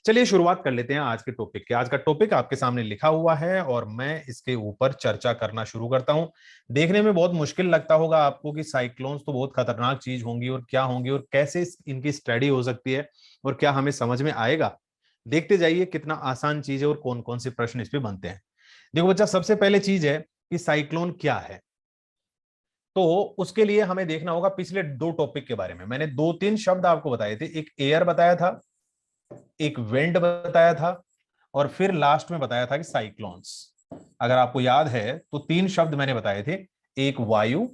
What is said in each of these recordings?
चलिए शुरुआत कर लेते हैं आज के टॉपिक के। आज का टॉपिक आपके सामने लिखा हुआ है और मैं इसके ऊपर चर्चा करना शुरू करता हूं। देखने में बहुत मुश्किल लगता होगा आपको कि साइक्लोन्स तो बहुत खतरनाक चीज होंगी और क्या होंगी और कैसे इनकी स्टडी हो सकती है और क्या हमें समझ में आएगा। देखते जाइए कितना आसान चीज है और कौन कौन से प्रश्न इस पे बनते हैं। देखो बच्चा, सबसे पहले चीज है कि साइक्लोन क्या है। तो उसके लिए हमें देखना होगा पिछले दो टॉपिक के बारे में। मैंने दो तीन शब्द आपको बताए थे, एक एयर बताया था, एक विंड बताया था और फिर लास्ट में बताया था कि साइक्लोन्स। अगर आपको याद है तो तीन शब्द मैंने बताए थे, एक वायु,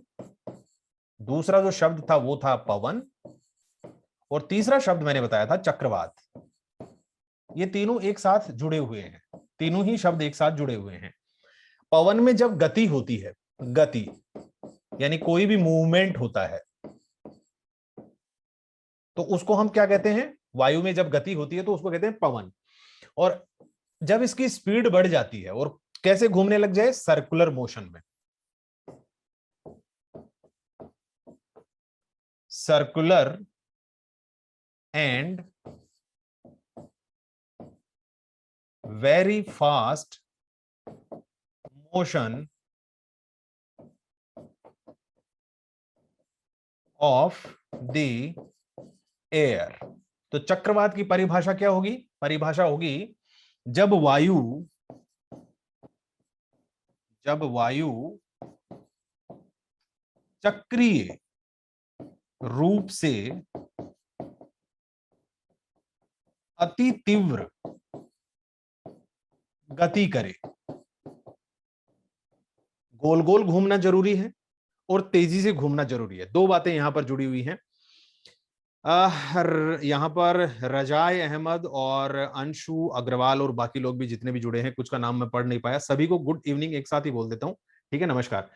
दूसरा जो शब्द था वो था पवन और तीसरा शब्द मैंने बताया था चक्रवात। ये तीनों एक साथ जुड़े हुए हैं, तीनों ही शब्द एक साथ जुड़े हुए हैं। पवन में जब गति होती है, गति यानी कोई भी मूवमेंट होता है, तो उसको हम क्या कहते हैं? वायु में जब गति होती है तो उसको कहते हैं पवन। और जब इसकी स्पीड बढ़ जाती है और कैसे घूमने लग जाए? सर्कुलर मोशन में। Circular and very fast motion of the air. तो चक्रवात की परिभाषा क्या होगी? परिभाषा होगी जब वायु चक्रीय रूप से अति तीव्र गति करे। गोल गोल घूमना जरूरी है और तेजी से घूमना जरूरी है, दो बातें यहां पर जुड़ी हुई हैं। यहां पर रजाई अहमद और अंशु अग्रवाल और बाकी लोग भी जितने भी जुड़े हैं, कुछ का नाम मैं पढ़ नहीं पाया, सभी को गुड इवनिंग एक साथ ही बोल देता हूं। ठीक है, नमस्कार।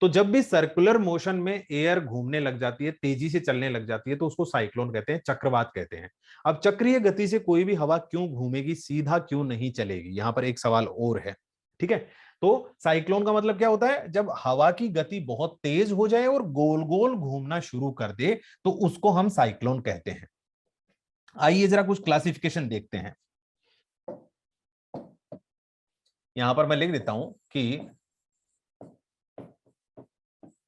तो जब भी सर्कुलर मोशन में एयर घूमने लग जाती है, तेजी से चलने लग जाती है, तो उसको साइक्लोन कहते हैं, चक्रवात कहते हैं। अब चक्रीय गति से कोई भी हवा क्यों घूमेगी, सीधा क्यों नहीं चलेगी? यहां पर एक सवाल और है। ठीक है, तो साइक्लोन का मतलब क्या होता है? जब हवा की गति बहुत तेज हो जाए और गोल गोल घूमना शुरू कर दे तो उसको हम साइक्लोन कहते हैं। आइए जरा कुछ क्लासिफिकेशन देखते हैं। यहां पर मैं लिख देता हूं कि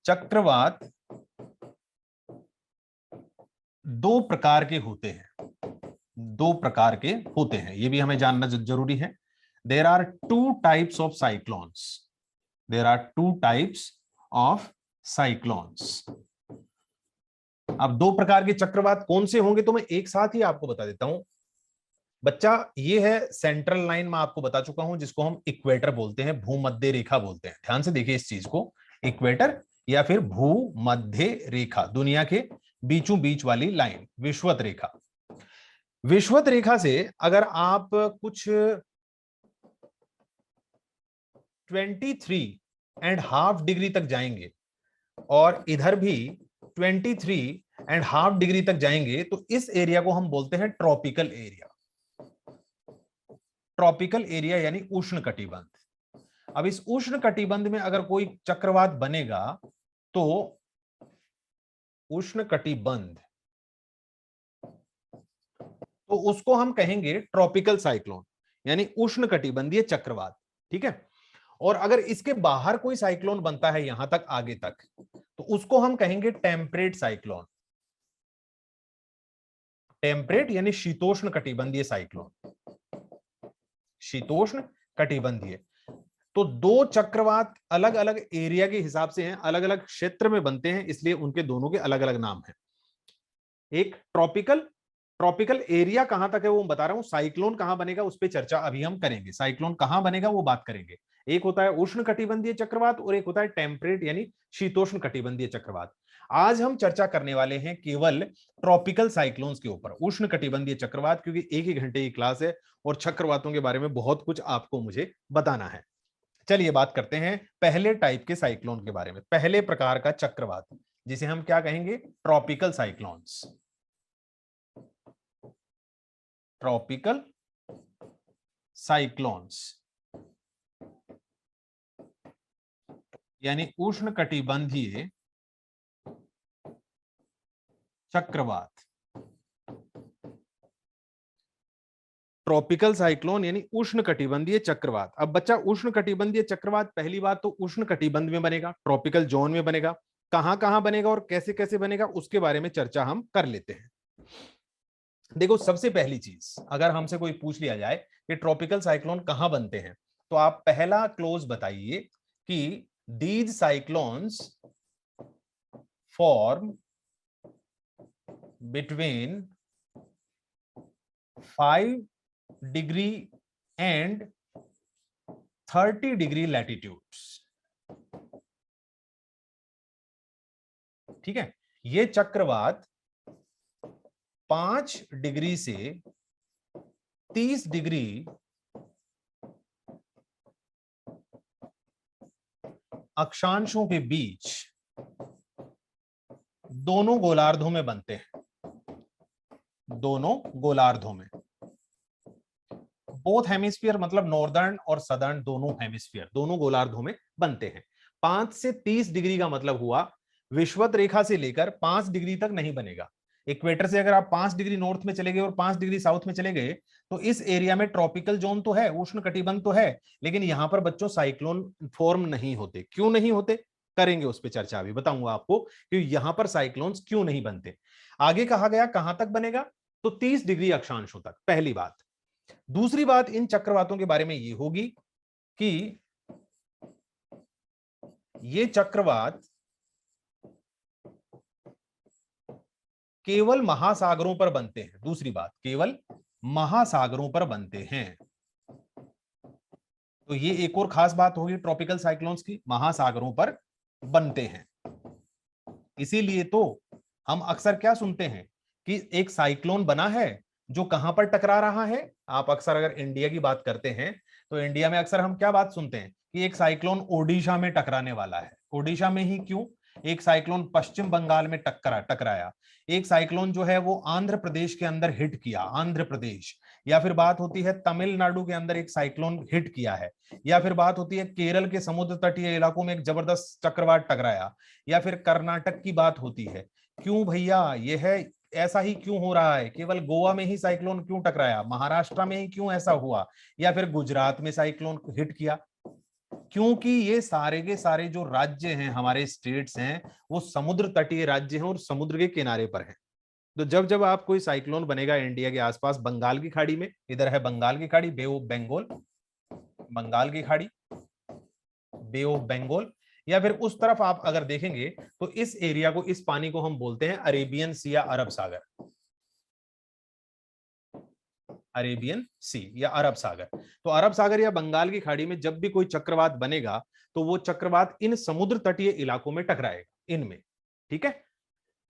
चक्रवात दो प्रकार के होते हैं, दो प्रकार के होते हैं, ये भी हमें जानना जरूरी है। There are two types of cyclones, there are two types of cyclones. अब दो प्रकार के चक्रवात कौन से होंगे तो मैं एक साथ ही आपको बता देता हूं। बच्चा, ये है सेंट्रल लाइन, मैं आपको बता चुका हूं, जिसको हम इक्वेटर बोलते हैं, भूमध्य रेखा बोलते हैं। ध्यान से देखिए इस चीज को, इक्वेटर या फिर भूमध्य रेखा, दुनिया के बीचों बीच वाली लाइन, विषुवत रेखा। विषुवत रेखा से अगर आप कुछ 23.5 डिग्री तक जाएंगे और इधर भी 23.5 डिग्री तक जाएंगे तो इस एरिया को हम बोलते हैं ट्रॉपिकल एरिया। ट्रॉपिकल एरिया यानी उष्ण कटिबंध। अब इस उष्ण कटिबंध में अगर कोई चक्रवात बनेगा तो उष्ण कटिबंध, तो उसको हम कहेंगे ट्रॉपिकल साइक्लोन यानी उष्ण कटिबंधीय चक्रवात। ठीक है, और अगर इसके बाहर कोई साइक्लोन बनता है यहां तक आगे तक तो उसको हम कहेंगे टेम्परेट साइक्लोन। टेम्परेट यानी शीतोष्ण कटिबंधीय साइक्लोन, शीतोष्ण कटिबंधीय। तो दो चक्रवात अलग अलग एरिया के हिसाब से हैं, अलग अलग क्षेत्र में बनते हैं, इसलिए उनके दोनों के अलग अलग नाम हैं। एक ट्रॉपिकल, ट्रॉपिकल एरिया कहां तक है वो बता रहा हूं, साइक्लोन कहां बनेगा उस पर चर्चा अभी हम करेंगे, साइक्लोन कहां बनेगा वो बात करेंगे। एक होता है उष्ण कटिबंधीय चक्रवात और एक होता है टेम्परेट यानी शीतोष्ण कटिबंधीय चक्रवात। आज हम चर्चा करने वाले हैं केवल ट्रॉपिकल साइक्लोन्स के ऊपर, उष्ण कटिबंधीय चक्रवात, क्योंकि एक ही घंटे की क्लास है और चक्रवातों के बारे में बहुत कुछ आपको मुझे बताना है। चलिए बात करते हैं पहले टाइप के साइक्लोन के बारे में, पहले प्रकार का चक्रवात जिसे हम क्या कहेंगे? Tropical cyclones. ट्रॉपिकल साइक्लोन्स यानी उष्ण कटिबंधीय चक्रवात। ट्रॉपिकल साइक्लोन यानी उष्ण कटिबंधीय चक्रवात। अब बच्चा उष्ण कटिबंधीय चक्रवात, पहली बात तो उष्ण कटिबंध में बनेगा, ट्रॉपिकल जोन में बनेगा। कहां कहां बनेगा और कैसे कैसे बनेगा उसके बारे में चर्चा हम कर लेते हैं। देखो, सबसे पहली चीज, अगर हमसे कोई पूछ लिया जाए कि ट्रॉपिकल साइक्लोन कहां बनते हैं, तो आप पहला क्लोज बताइए कि these cyclones form between 5 degree and 30 degree latitudes. ठीक है, ये चक्रवात 5 डिग्री से 30 डिग्री अक्षांशों के बीच दोनों गोलार्धों में बनते हैं, दोनों गोलार्धों में। बोथ हेमिस्फीयर मतलब नॉर्दर्न और सदर्न दोनों हेमिस्फीयर, दोनों गोलार्धों में बनते हैं। 5 से 30 डिग्री का मतलब हुआ विषुवत रेखा से लेकर 5 डिग्री तक नहीं बनेगा। इक्वेटर से अगर आप 5 डिग्री नॉर्थ में चले गए और 5 डिग्री साउथ में चले गए तो इस एरिया में ट्रॉपिकल जोन तो है, उष्ण कटिबंध तो है, लेकिन यहां पर बच्चों साइक्लोन फॉर्म नहीं होते। क्यों नहीं होते, करेंगे उस पर चर्चा, अभी बताऊंगा आपको कि यहां पर साइक्लोन्स क्यों नहीं बनते। आगे कहा गया कहां तक बनेगा, तो 30 डिग्री अक्षांशों तक, पहली बात। दूसरी बात इन चक्रवातों के बारे में ये होगी कि ये चक्रवात केवल महासागरों पर बनते हैं। दूसरी बात, केवल महासागरों पर बनते हैं। तो ये एक और खास बात होगी ट्रॉपिकल साइक्लोन्स की, महासागरों पर बनते हैं। इसीलिए तो हम अक्सर क्या सुनते हैं कि एक साइक्लोन बना है जो कहां पर टकरा रहा है। आप अक्सर अगर इंडिया की बात करते हैं तो इंडिया में अक्सर हम क्या बात सुनते हैं कि एक साइक्लोन ओडिशा में टकराने वाला है। ओडिशा में ही क्यों, एक साइक्लोन पश्चिम बंगाल में टकराया, एक साइक्लोन जो है वो आंध्र प्रदेश के अंदर हिट किया, आंध्र प्रदेश, या फिर बात होती है तमिलनाडु के अंदर एक साइक्लोन हिट किया है, या फिर बात होती है केरल के समुद्र तटीय इलाकों में एक जबरदस्त चक्रवात टकराया, या फिर कर्नाटक की बात होती है। क्यों भैया, यह है ऐसा ही क्यों हो रहा है, केवल गोवा में ही साइक्लोन क्यों टकराया, महाराष्ट्र में ही क्यों ऐसा हुआ, या फिर गुजरात में साइक्लोन हिट किया? क्योंकि ये सारे के सारे जो राज्य हैं, हमारे स्टेट्स हैं, वो समुद्र तटीय राज्य हैं और समुद्र के किनारे पर हैं। तो जब जब आप कोई साइक्लोन बनेगा इंडिया के आसपास, बंगाल की खाड़ी में, इधर है बंगाल की खाड़ी, बे ऑफ बंगाल, बंगाल की खाड़ी, बे ऑफ बंगाल, या फिर उस तरफ आप अगर देखेंगे तो इस एरिया को, इस पानी को हम बोलते हैं अरेबियन सी या अरब सागर, अरेबियन सी या अरब सागर। तो अरब सागर या बंगाल की खाड़ी में जब भी कोई चक्रवात बनेगा तो वो चक्रवात इन समुद्र तटीय इलाकों में टकराएगा, इनमें। ठीक है,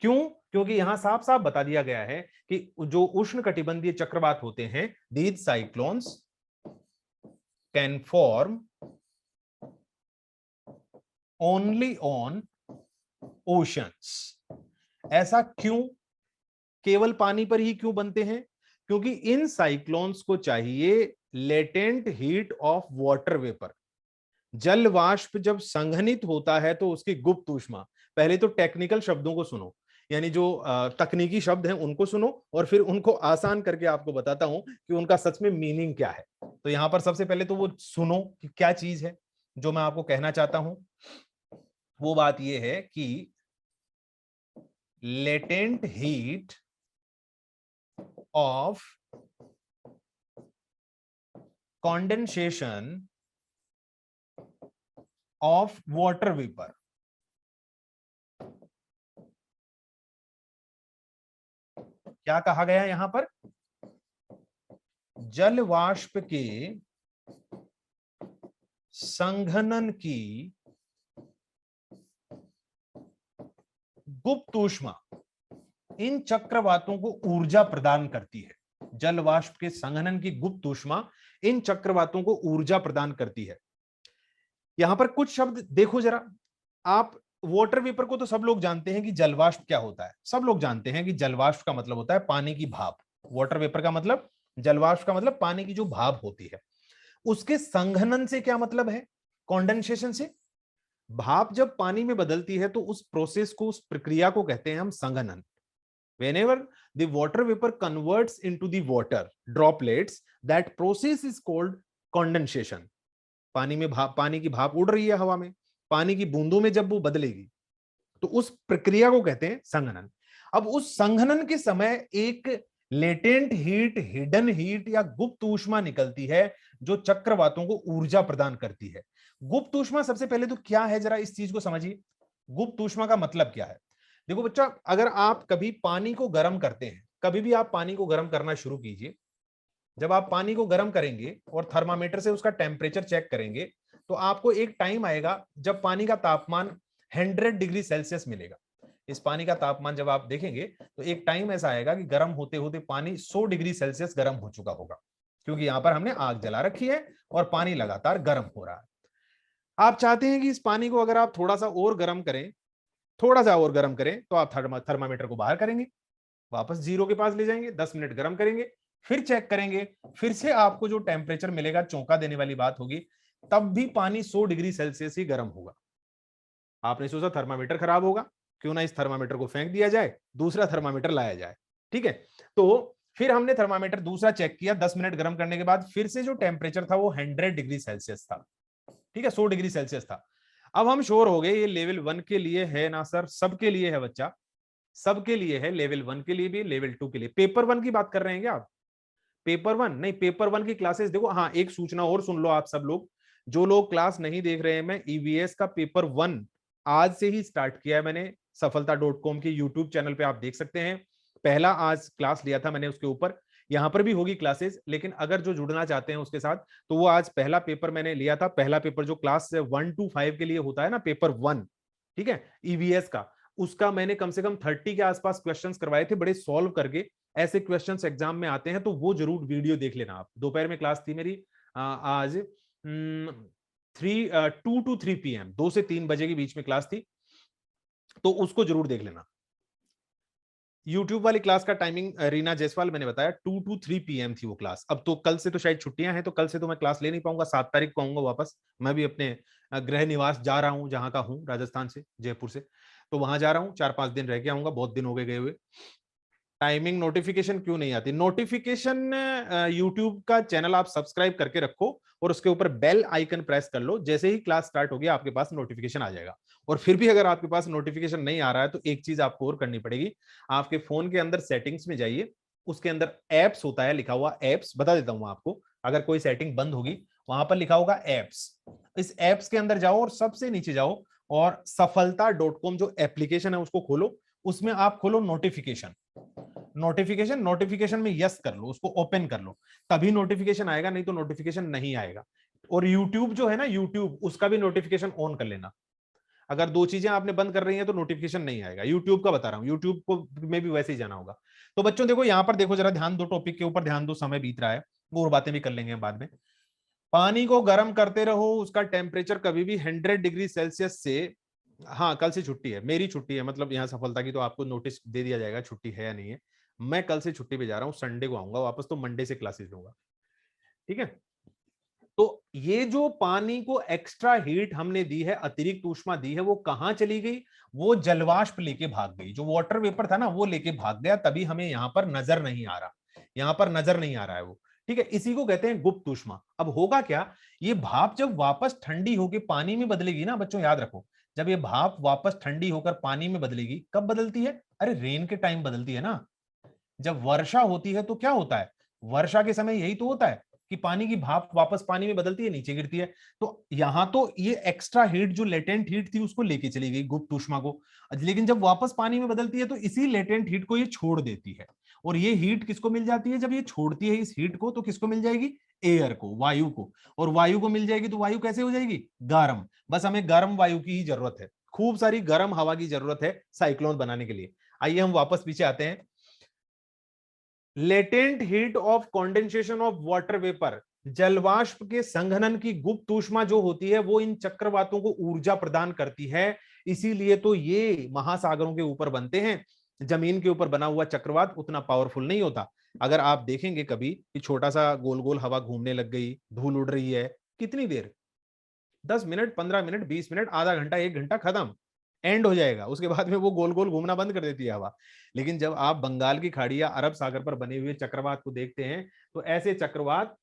क्यों? क्योंकि यहां साफ साफ बता दिया गया है कि जो उष्ण कटिबंधीय चक्रवात होते हैं, these cyclones can form only on oceans. ऐसा क्यों, केवल पानी पर ही क्यों बनते हैं? क्योंकि इन साइक्लोन्स को चाहिए latent heat of water vapour. जल वाष्प जब संघनित होता है तो उसकी गुप्त ऊष्मा, पहले तो टेक्निकल शब्दों को सुनो, यानी जो तकनीकी शब्द हैं उनको सुनो, और फिर उनको आसान करके आपको बताता हूं कि उनका सच में मीनिंग क्या है। तो यहां पर सबसे पहले तो वो सुनो कि क्या चीज है जो मैं आपको कहना चाहता हूं। वो बात यह है कि latent heat of condensation of water vapour. क्या कहा गया यहां पर? जल वाष्प के संघनन की गुप्त ऊष्मा इन चक्रवातों को ऊर्जा प्रदान करती है। जल वाष्प के संघनन की गुप्त ऊष्मा इन चक्रवातों को ऊर्जा प्रदान करती है। यहां पर कुछ शब्द देखो जरा आप। वाटर वेपर को तो सब लोग जानते हैं कि जलवाष्प क्या होता है, सब लोग जानते हैं कि जलवाष्प का मतलब होता है पानी की भाप। वाटर वेपर का मतलब, जलवाष्प का मतलब पानी की जो भाप होती है। उसके संघनन से क्या मतलब है? कॉन्डेंसेशन से। भाप जब पानी में बदलती है तो उस प्रोसेस को, उस प्रक्रिया को कहते हैं हम संघनन। whenever the water vapor converts into the water droplets, that process is called condensation. पानी में भाप, पानी की भाप उड़ रही है हवा में, पानी की बूंदों में जब वो बदलेगी तो उस प्रक्रिया को कहते हैं संघनन। अब उस संघनन के समय एक लेटेंट हीट, हिडन हीट या गुप्त ऊष्मा निकलती है जो चक्रवातों को ऊर्जा प्रदान करती है। गुप्त ऊष्मा सबसे पहले तो क्या है, जरा इस चीज को समझिए। गुप्त ऊष्मा का मतलब क्या है? देखो बच्चा, अगर आप कभी पानी को गर्म करते हैं, कभी भी आप पानी को गर्म करना शुरू कीजिए, जब आप पानी को गर्म करेंगे और थर्मामीटर से उसका टेम्परेचर चेक करेंगे तो आपको एक टाइम आएगा जब पानी का तापमान 100 डिग्री सेल्सियस मिलेगा। इस पानी का तापमान जब आप देखेंगे तो एक टाइम ऐसा आएगा कि गर्म होते होते पानी 100 डिग्री सेल्सियस गर्म हो चुका होगा, क्योंकि यहां पर हमने आग जला रखी है और पानी लगातार गर्म हो रहा है। आप चाहते हैं कि इस पानी को अगर आप थोड़ा सा और गर्म करें, थोड़ा सा और गर्म करें, तो आप थर्मामीटर को बाहर करेंगे, वापस जीरो के पास ले जाएंगे, 10 मिनट गर्म करेंगे, फिर चेक करेंगे, फिर से आपको जो टेम्परेचर मिलेगा, चौंका देने वाली बात होगी, तब भी पानी 100 डिग्री सेल्सियस ही गर्म होगा। आपने सोचा थर्मामीटर खराब होगा, क्यों ना इस थर्मामीटर को फेंक दिया जाए, दूसरा थर्मामीटर लाया जाए। ठीक है, तो फिर हमने थर्मामीटर दूसरा चेक किया, 10 मिनट गर्म करने के बाद फिर से जो टेम्परेचर था वो 100 डिग्री सेल्सियस था। ठीक है, 100 डिग्री सेल्सियस था। अब हम श्योर हो गए ये लेवल 1 के लिए है ना सर? सबके लिए है बच्चा, सबके लिए है, लेवल 1 के लिए भी, लेवल 2 के लिए। पेपर 1 की बात कर रहे हैं क्या आप? पेपर 1 नहीं, पेपर 1 की क्लासेस देखो। हाँ, एक सूचना और सुन लो आप सब लोग, जो लोग क्लास नहीं देख रहे हैं, मैं ईवीएस का पेपर 1 आज से ही स्टार्ट किया है मैंने। सफलता.com के यूट्यूब चैनल पे आप देख सकते हैं, पहला आज क्लास लिया था मैंने उसके ऊपर। यहां पर भी होगी क्लासेस, लेकिन अगर जो जुड़ना चाहते हैं उसके साथ, तो वो आज पहला पेपर मैंने लिया था। पहला पेपर जो क्लास 1 to 5 के लिए होता है ना, पेपर 1, ठीक है, ईवीएस का, उसका मैंने कम से कम 30 के आसपास क्वेश्चंस करवाए थे, बड़े सॉल्व करके। ऐसे क्वेश्चंस एग्जाम में आते हैं तो वो जरूर वीडियो देख लेना आप। दोपहर में क्लास थी मेरी आज 2 to 3 PM, 2 से 3 बजे के बीच में क्लास थी, तो उसको जरूर देख लेना। यूट्यूब वाली क्लास का टाइमिंग रीना जायसवाल मैंने बताया 2 to 3 PM थी वो क्लास। अब तो कल से तो शायद छुट्टियां हैं, तो कल से तो मैं क्लास ले नहीं पाऊंगा, 7 तारीख को आऊंगा वापस। मैं भी अपने गृह निवास जा रहा हूं, जहां का हूं, राजस्थान से, जयपुर से, तो वहां जा रहा हूं, 4-5 दिन रह के आऊंगा, बहुत दिन हो गए गए हुए। टाइमिंग नोटिफिकेशन क्यों नहीं आती? नोटिफिकेशन यूट्यूब का चैनल आप सब्सक्राइब करके रखो और उसके ऊपर बेल आइकन प्रेस कर लो, जैसे ही क्लास स्टार्ट होगी आपके पास नोटिफिकेशन आ जाएगा। और फिर भी अगर आपके पास नोटिफिकेशन नहीं आ रहा है तो एक चीज आपको और करनी पड़ेगी, आपके फोन के अंदर सेटिंग्स में जाइए, उसके अंदर एप्स होता है लिखा हुआ, एप्स बता देता हूं आपको, अगर कोई सेटिंग बंद होगी वहां पर लिखा होगा एप्स, इस एप्स के अंदर जाओ और सबसे नीचे जाओ और सफलता.com जो एप्लीकेशन है उसको खोलो, उसमें आप खोलो नोटिफिकेशन। नोटिफिकेशन में यस कर लो, उसको ओपन कर लो, तभी नोटिफिकेशन आएगा, नहीं तो नोटिफिकेशन नहीं आएगा। और यूट्यूब जो है ना, यूट्यूब, उसका भी नोटिफिकेशन ऑन कर लेना। अगर दो चीजें आपने बंद कर रही हैं तो नोटिफिकेशन नहीं आएगा। यूट्यूब का बता रहा हूं, यूट्यूब को में भी वैसे ही जाना होगा। तो बच्चों देखो यहां पर, देखो जरा ध्यान दो, टॉपिक के ऊपर ध्यान दो, समय बीत रहा है, और बातें भी कर लेंगे बाद में। पानी को गर्म करते रहो, उसका टेम्परेचर कभी भी 100 डिग्री सेल्सियस से, हाँ कल से छुट्टी है, मेरी छुट्टी है, मतलब यहाँ सफलता की, तो आपको नोटिस दे दिया जाएगा छुट्टी है या नहीं है। मैं कल से छुट्टी पे जा रहा हूँ, संडे को आऊंगा वापस, तो मंडे से क्लासेस लूंगा। ठीक है, तो ये जो पानी को एक्स्ट्रा हीट हमने दी है, अतिरिक्त ऊष्मा दी है, वो कहां चली गई? वो जलवाष्प लेके भाग गई, जो वाटर वेपर था ना वो लेके भाग गया, तभी हमें यहां पर नजर नहीं आ रहा, यहां पर नजर नहीं आ रहा है वो। ठीक है, इसी को कहते हैं गुप्त ऊष्मा। अब होगा क्या, ये भाप जब वापस ठंडी होकर पानी में बदलेगी ना बच्चों, याद रखो, जब ये भाप वापस ठंडी होकर पानी में बदलेगी, कब बदलती है? अरे रेन के टाइम बदलती है ना। जब वर्षा होती है तो क्या होता है, वर्षा के समय यही तो होता है कि पानी की भाप वापस पानी में बदलती है, नीचे गिरती है। तो यहां तो ये एक्स्ट्रा हीट, जो लेटेंट हीट थी, उसको लेके चली गई, गुप्त ऊष्मा को। लेकिन जब वापस पानी में बदलती है तो इसी लेटेंट हीट को ये छोड़ देती है। और ये हीट किसको मिल जाती है? जब ये छोड़ती है इस हीट को, तो किसको मिल जाएगी? एयर को, वायु को। और वायु को मिल जाएगी तो वायु कैसे हो जाएगी? गर्म। बस हमें गर्म वायु की ही जरूरत है, खूब सारी गर्म हवा की जरूरत है साइक्लोन बनाने के लिए। आइए हम वापस पीछे आते हैं। Latent heat of condensation of water vapour, जलवाष्प के संघनन की गुप्त ऊष्मा जो होती है वो इन चक्रवातों को ऊर्जा प्रदान करती है। इसीलिए तो ये महासागरों के ऊपर बनते हैं। जमीन के ऊपर बना हुआ चक्रवात उतना पावरफुल नहीं होता। अगर आप देखेंगे कभी कि छोटा सा गोल गोल हवा घूमने लग गई, धूल उड़ रही है, कितनी देर, 10 मिनट, 15 मिनट, 20 मिनट, आधा घंटा, 1 घंटा, खत्म। एंड हो जाएगा, उसके बाद में वो गोल गोल घूमना बंद कर देती है हवा। लेकिन जब आप बंगाल की खाड़ी या अरब सागर पर बने हुए चक्रवात को देखते हैं, तो ऐसे चक्रवात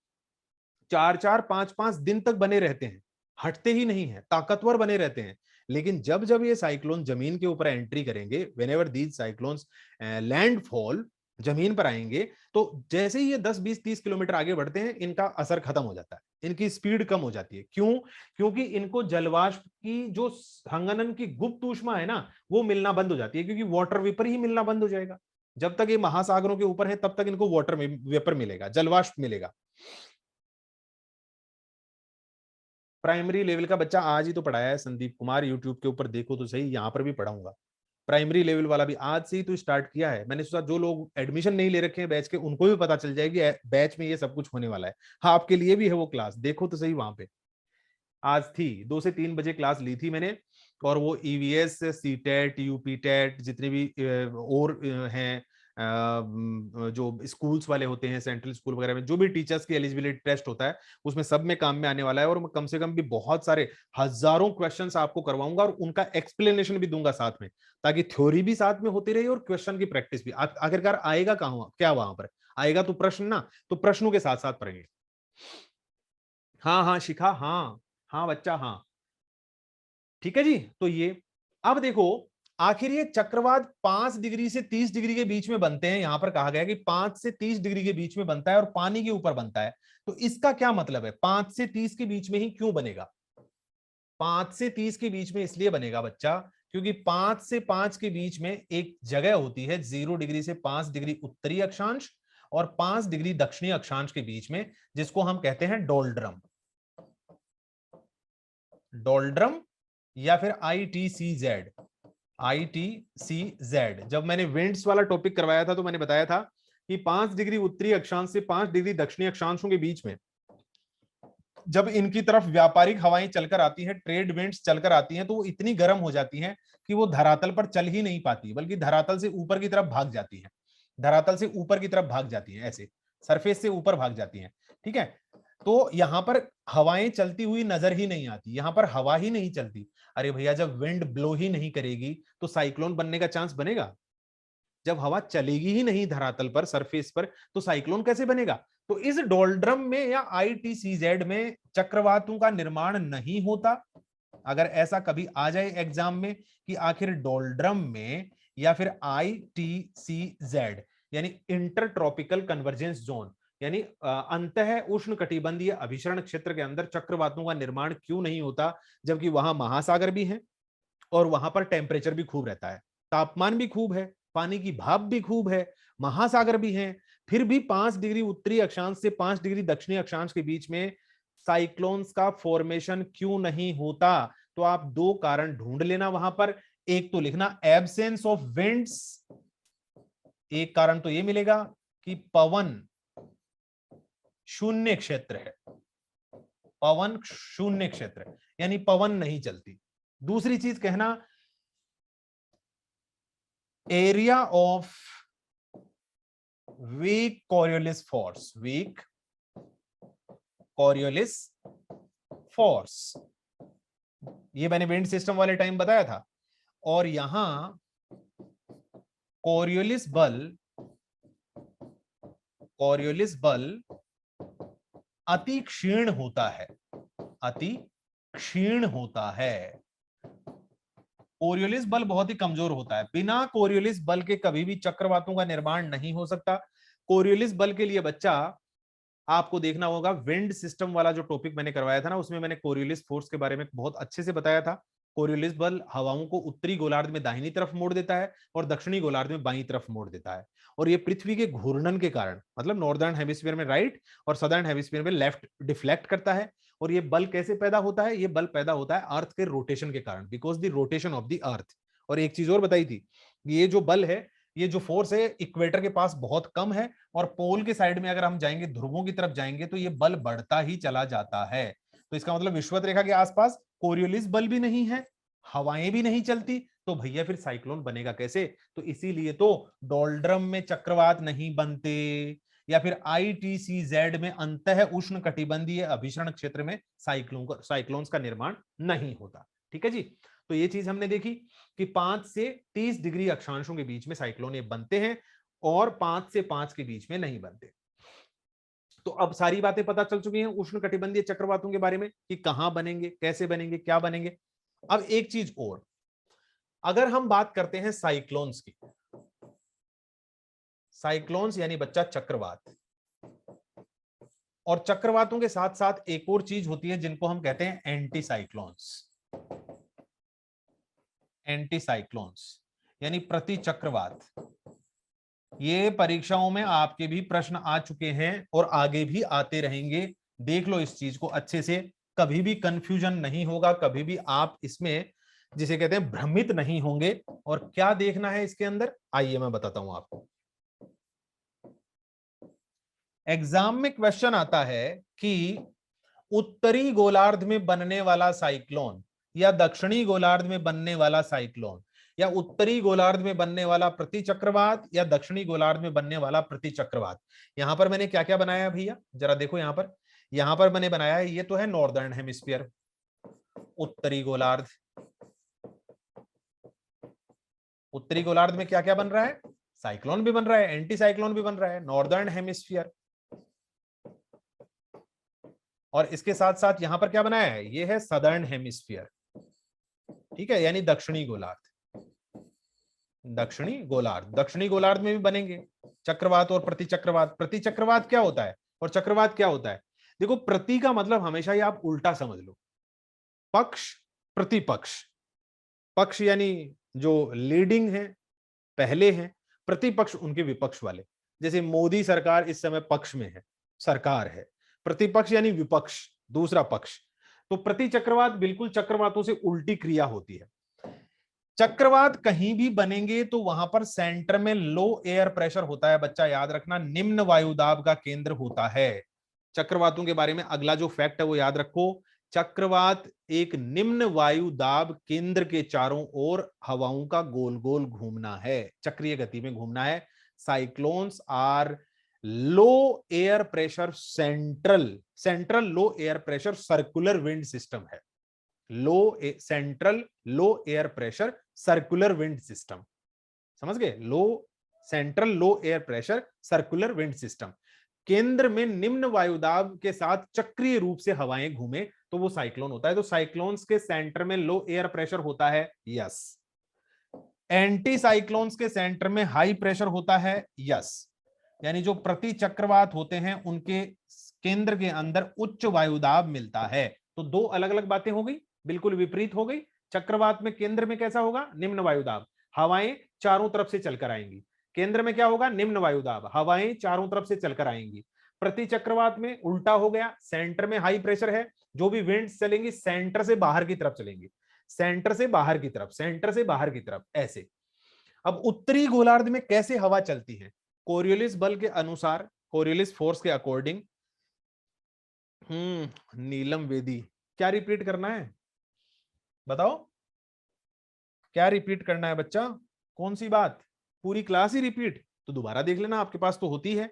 4-4 5-5 दिन तक बने रहते हैं, हटते ही नहीं है, ताकतवर बने रहते हैं। लेकिन जब जब ये साइक्लोन जमीन के ऊपर एंट्री करेंगे, व्हेनेवर दीज साइक्लोन्स लैंडफॉल, जमीन पर आएंगे, तो जैसे ही ये 10 20 30 किलोमीटर आगे बढ़ते हैं, इनका असर खत्म हो जाता है, इनकी स्पीड कम हो जाती है। क्यों? क्योंकि इनको जलवाष्प की जो संघनन की गुप्त ऊष्मा है ना, वो मिलना बंद हो जाती है, क्योंकि वाटर वेपर ही मिलना बंद हो जाएगा। जब तक ये महासागरों के ऊपर है, तब तक इनको वाटर वेपर मिलेगा, जलवाष्प मिलेगा। प्राइमरी लेवल का बच्चा आज ही तो पढ़ाया है संदीप कुमार, यूट्यूब के ऊपर देखो तो सही, यहाँ पर भी पढ़ाऊंगा। प्राइमरी लेवल वाला भी आज से ही तो स्टार्ट किया है मैंने, सोचा जो लोग एडमिशन नहीं ले रखे हैं बैच के, उनको भी पता चल जाएगी बैच में ये सब कुछ होने वाला है। हाँ, आपके लिए भी है वो क्लास, देखो तो सही वहां पे। आज थी 2 से 3 बजे क्लास ली थी मैंने, और वो ईवीएस, सीटेट, यूपीटेट, जितने भी और हैं, जो स्कूल्स वाले होते हैं, सेंट्रल स्कूल वगैरह में जो भी टीचर्स की एलिजिबिलिटी टेस्ट होता है, उसमें सब में काम में आने वाला है। और मैं कम से कम भी बहुत सारे हजारों क्वेश्चंस आपको करवाऊंगा, और उनका एक्सप्लेनेशन भी दूंगा साथ में, ताकि थ्योरी भी साथ में होती रही और क्वेश्चन की प्रैक्टिस भी। आखिरकार आएगा कहाँ क्या वहां पर, आएगा तो प्रश्न ना, तो प्रश्नों के साथ साथ पढ़ेंगे। हाँ हाँ शिखा, हाँ हाँ बच्चा, हाँ ठीक है जी। तो ये अब देखो, आखिर ये चक्रवात 5 डिग्री से 30 डिग्री के बीच में बनते हैं, यहां पर कहा गया कि 5 से 30 डिग्री के बीच में बनता है और पानी के ऊपर बनता है। तो इसका क्या मतलब है, 5 से 30 के बीच में ही क्यों बनेगा? 5 से 30 के बीच में इसलिए बनेगा बच्चा, क्योंकि 5 से 5 के बीच में एक जगह होती है 0 डिग्री से 5 डिग्री उत्तरी अक्षांश और 5 डिग्री दक्षिणी अक्षांश के बीच में, जिसको हम कहते हैं डोल्ड्रम। डोल्ड्रम या फिर ITCZ। ITCZ, जब मैंने विंड्स वाला टॉपिक करवाया था तो मैंने बताया था कि 5 डिग्री उत्तरी अक्षांश से 5 डिग्री दक्षिणी अक्षांशों के बीच में जब इनकी तरफ व्यापारिक हवाएं चलकर आती हैं, ट्रेड विंड्स चलकर आती हैं, तो वो इतनी गर्म हो जाती हैं कि वो धरातल पर चल ही नहीं पाती, बल्कि धरातल से ऊपर की तरफ भाग जाती हैं। धरातल से ऊपर की तरफ भाग जाती हैं, ऐसे सरफेस से ऊपर भाग जाती हैं। ठीक है, तो यहां पर हवाएं चलती हुई नजर ही नहीं आती, यहां पर हवा ही नहीं चलती। अरे भैया, जब विंड ब्लो ही नहीं करेगी तो साइक्लोन बनने का चांस बनेगा? जब हवा चलेगी ही नहीं धरातल पर, सरफेस पर, तो साइक्लोन कैसे बनेगा? तो इस डोल्ड्रम में या ITCZ में चक्रवातों का निर्माण नहीं होता। अगर ऐसा कभी आ जाए एग्जाम में कि आखिर डोल्ड्रम में या फिर ITCZ यानी इंटर ट्रॉपिकल कन्वर्जेंस जोन, यानी अंतः उष्ण कटिबंधीय अभिसरण क्षेत्र के अंदर चक्रवातों का निर्माण क्यों नहीं होता, जबकि वहां महासागर भी है और वहां पर टेम्परेचर भी खूब रहता है, तापमान भी खूब है, पानी की भाप भी खूब है, महासागर भी है, फिर भी 5 डिग्री उत्तरी अक्षांश से 5 डिग्री दक्षिणी अक्षांश के बीच में साइक्लोन्स का फॉर्मेशन क्यों नहीं होता? तो आप दो कारण ढूंढ लेना वहां पर। एक तो लिखना एब्सेंस ऑफ विंड्स, एक कारण तो ये मिलेगा कि पवन शून्य क्षेत्र है, पवन शून्य क्षेत्र है, यानी पवन नहीं चलती। दूसरी चीज कहना, area of weak Coriolis force, weak Coriolis force, ये मैंने विंड सिस्टम वाले टाइम बताया था। और यहां कॉरियोलिस बल, कॉरियोलिस बल अति क्षीण होता है, अति क्षीण होता है। कोरियोलिस बल बहुत ही कमजोर होता है, बिना कोरियोलिस बल के कभी भी चक्रवातों का निर्माण नहीं हो सकता। कोरियोलिस बल के लिए बच्चा आपको देखना होगा, विंड सिस्टम वाला जो टॉपिक मैंने करवाया था ना, उसमें मैंने कोरियोलिस फोर्स के बारे में बहुत अच्छे से बताया था। कोरियोलिस बल हवाओं को उत्तरी गोलार्ध में दाहिनी तरफ मोड़ देता है और दक्षिणी गोलार्ध में बाईं तरफ मोड़ देता है। और ये पृथ्वी के घूर्णन के कारण, मतलब नॉर्दर्न हेमिस्फीयर में राइट और सदर्न हेमिस्फीयर में लेफ्ट डिफ्लेक्ट करता है। और ये बल कैसे पैदा होता है? ये बल पैदा होता है अर्थ के रोटेशन के कारण, because the rotation of the earth. और एक चीज और बताई थी, ये जो बल है, ये जो फोर्स है, इक्वेटर के पास बहुत कम है, और पोल के साइड में अगर हम जाएंगे, ध्रुवों की तरफ जाएंगे, तो ये बल बढ़ता ही चला जाता है। तो इसका मतलब विषुवत रेखा के आसपास कोरियोलिस बल भी नहीं है, हवाएं भी नहीं चलती, तो भैया फिर साइक्लोन बनेगा कैसे? तो इसीलिए तो डोल्ड्रम में चक्रवात नहीं बनते, या फिर ITCZ में अंतः उष्ण कटिबंधीय अभिसरण क्षेत्र में साइक्लोन्स का निर्माण नहीं होता। ठीक है जी। तो ये चीज हमने देखी कि 5 से 30 डिग्री अक्षांशों के बीच में साइक्लोन ये बनते हैं और 5 से 5 के बीच में नहीं बनते। तो अब सारी बातें पता चल चुकी हैं उष्णकटिबंधीय चक्रवातों के बारे में कि कहां बनेंगे, कैसे बनेंगे, क्या बनेंगे। अब एक चीज और, अगर हम बात करते हैं साइक्लोन्स की, साइक्लोन्स यानी बच्चा चक्रवात, और चक्रवातों के साथ साथ एक और चीज होती है जिनको हम कहते हैं एंटी साइक्लोन्स। एंटी साइक्लोन्स यानी प्रति चक्रवात। ये परीक्षाओं में आपके भी प्रश्न आ चुके हैं और आगे भी आते रहेंगे। देख लो इस चीज को अच्छे से, कभी भी कंफ्यूजन नहीं होगा, कभी भी आप इसमें जिसे कहते हैं भ्रमित नहीं होंगे। और क्या देखना है इसके अंदर, आइए मैं बताता हूं आपको। एग्जाम में क्वेश्चन आता है कि उत्तरी गोलार्ध में बनने वाला साइक्लोन या दक्षिणी गोलार्ध में बनने वाला साइक्लोन, या उत्तरी गोलार्ध में बनने वाला प्रतिचक्रवात या दक्षिणी गोलार्ध में बनने वाला प्रतिचक्रवात। यहां पर मैंने क्या क्या बनाया भैया, जरा देखो यहां पर मैंने बनाया है, ये तो है नॉर्दर्न हेमिस्फीयर, उत्तरी गोलार्ध। उत्तरी गोलार्ध में क्या क्या बन रहा है, साइक्लोन भी बन रहा है, एंटी साइक्लोन भी बन रहा है, नॉर्दर्न हेमिस्फीयर। और इसके साथ साथ यहां पर क्या बनाया है, ये है सदर्न हेमिस्फीयर, ठीक है, यानी दक्षिणी गोलार्ध। दक्षिणी गोलार्ध, दक्षिणी गोलार्ध में भी बनेंगे चक्रवात और प्रतिचक्रवात। प्रतिचक्रवात क्या होता है और चक्रवात क्या होता है, देखो प्रति का मतलब हमेशा ही आप उल्टा समझ लो, पक्ष प्रतिपक्ष। पक्ष यानी जो लीडिंग है, पहले हैं, प्रतिपक्ष उनके विपक्ष वाले। जैसे मोदी सरकार इस समय पक्ष में है, सरकार है, प्रतिपक्ष यानी विपक्ष, दूसरा पक्ष। तो प्रति चक्रवात बिल्कुल चक्रवातों से उल्टी क्रिया होती है। चक्रवात कहीं भी बनेंगे तो वहां पर सेंटर में लो एयर प्रेशर होता है, बच्चा याद रखना, निम्न वायुदाब का केंद्र होता है। चक्रवातों के बारे में अगला जो फैक्ट है वो याद रखो, चक्रवात एक निम्न वायु दाब केंद्र के चारों ओर हवाओं का गोल गोल घूमना है, चक्रीय गति में घूमना है। Cyclones are low air pressure central, central low air pressure circular wind system है। Central low air pressure circular wind system, समझ गए, central low air pressure circular wind system. केंद्र में निम्न वायुदाब के साथ चक्रीय रूप से हवाएं घूमे तो वो साइक्लोन होता है। तो साइक्लोन्स के सेंटर में लो एयर प्रेशर होता है, यस। एंटी साइक्लोन्स के सेंटर में हाई प्रेशर होता है, यस। यानी जो प्रति चक्रवात होते हैं उनके केंद्र के अंदर उच्च वायुदाब मिलता है। तो दो अलग अलग बातें हो गई, बिल्कुल विपरीत हो गई। चक्रवात में केंद्र में कैसा होगा, निम्न वायुदाब, हवाएं चारों तरफ से चलकर आएंगी। केंद्र में क्या होगा, निम्न वायुदाब, हवाएं चारों तरफ से चलकर आएंगी। प्रति चक्रवात में उल्टा हो गया, सेंटर में हाई प्रेशर है, जो भी विंड्स चलेंगी सेंटर से बाहर की तरफ चलेंगी, सेंटर से बाहर की तरफ, सेंटर से बाहर की तरफ, ऐसे। अब उत्तरी गोलार्ध में कैसे हवा चलती है, कोरियोलिस बल के अनुसार, कोरियोलिस फोर्स के अकॉर्डिंग। नीलम वेदी, क्या रिपीट करना है बताओ, क्या रिपीट करना है बच्चा, कौन सी बात, पूरी क्लास ही रिपीट? तो दोबारा देख लेना, आपके पास तो होती है,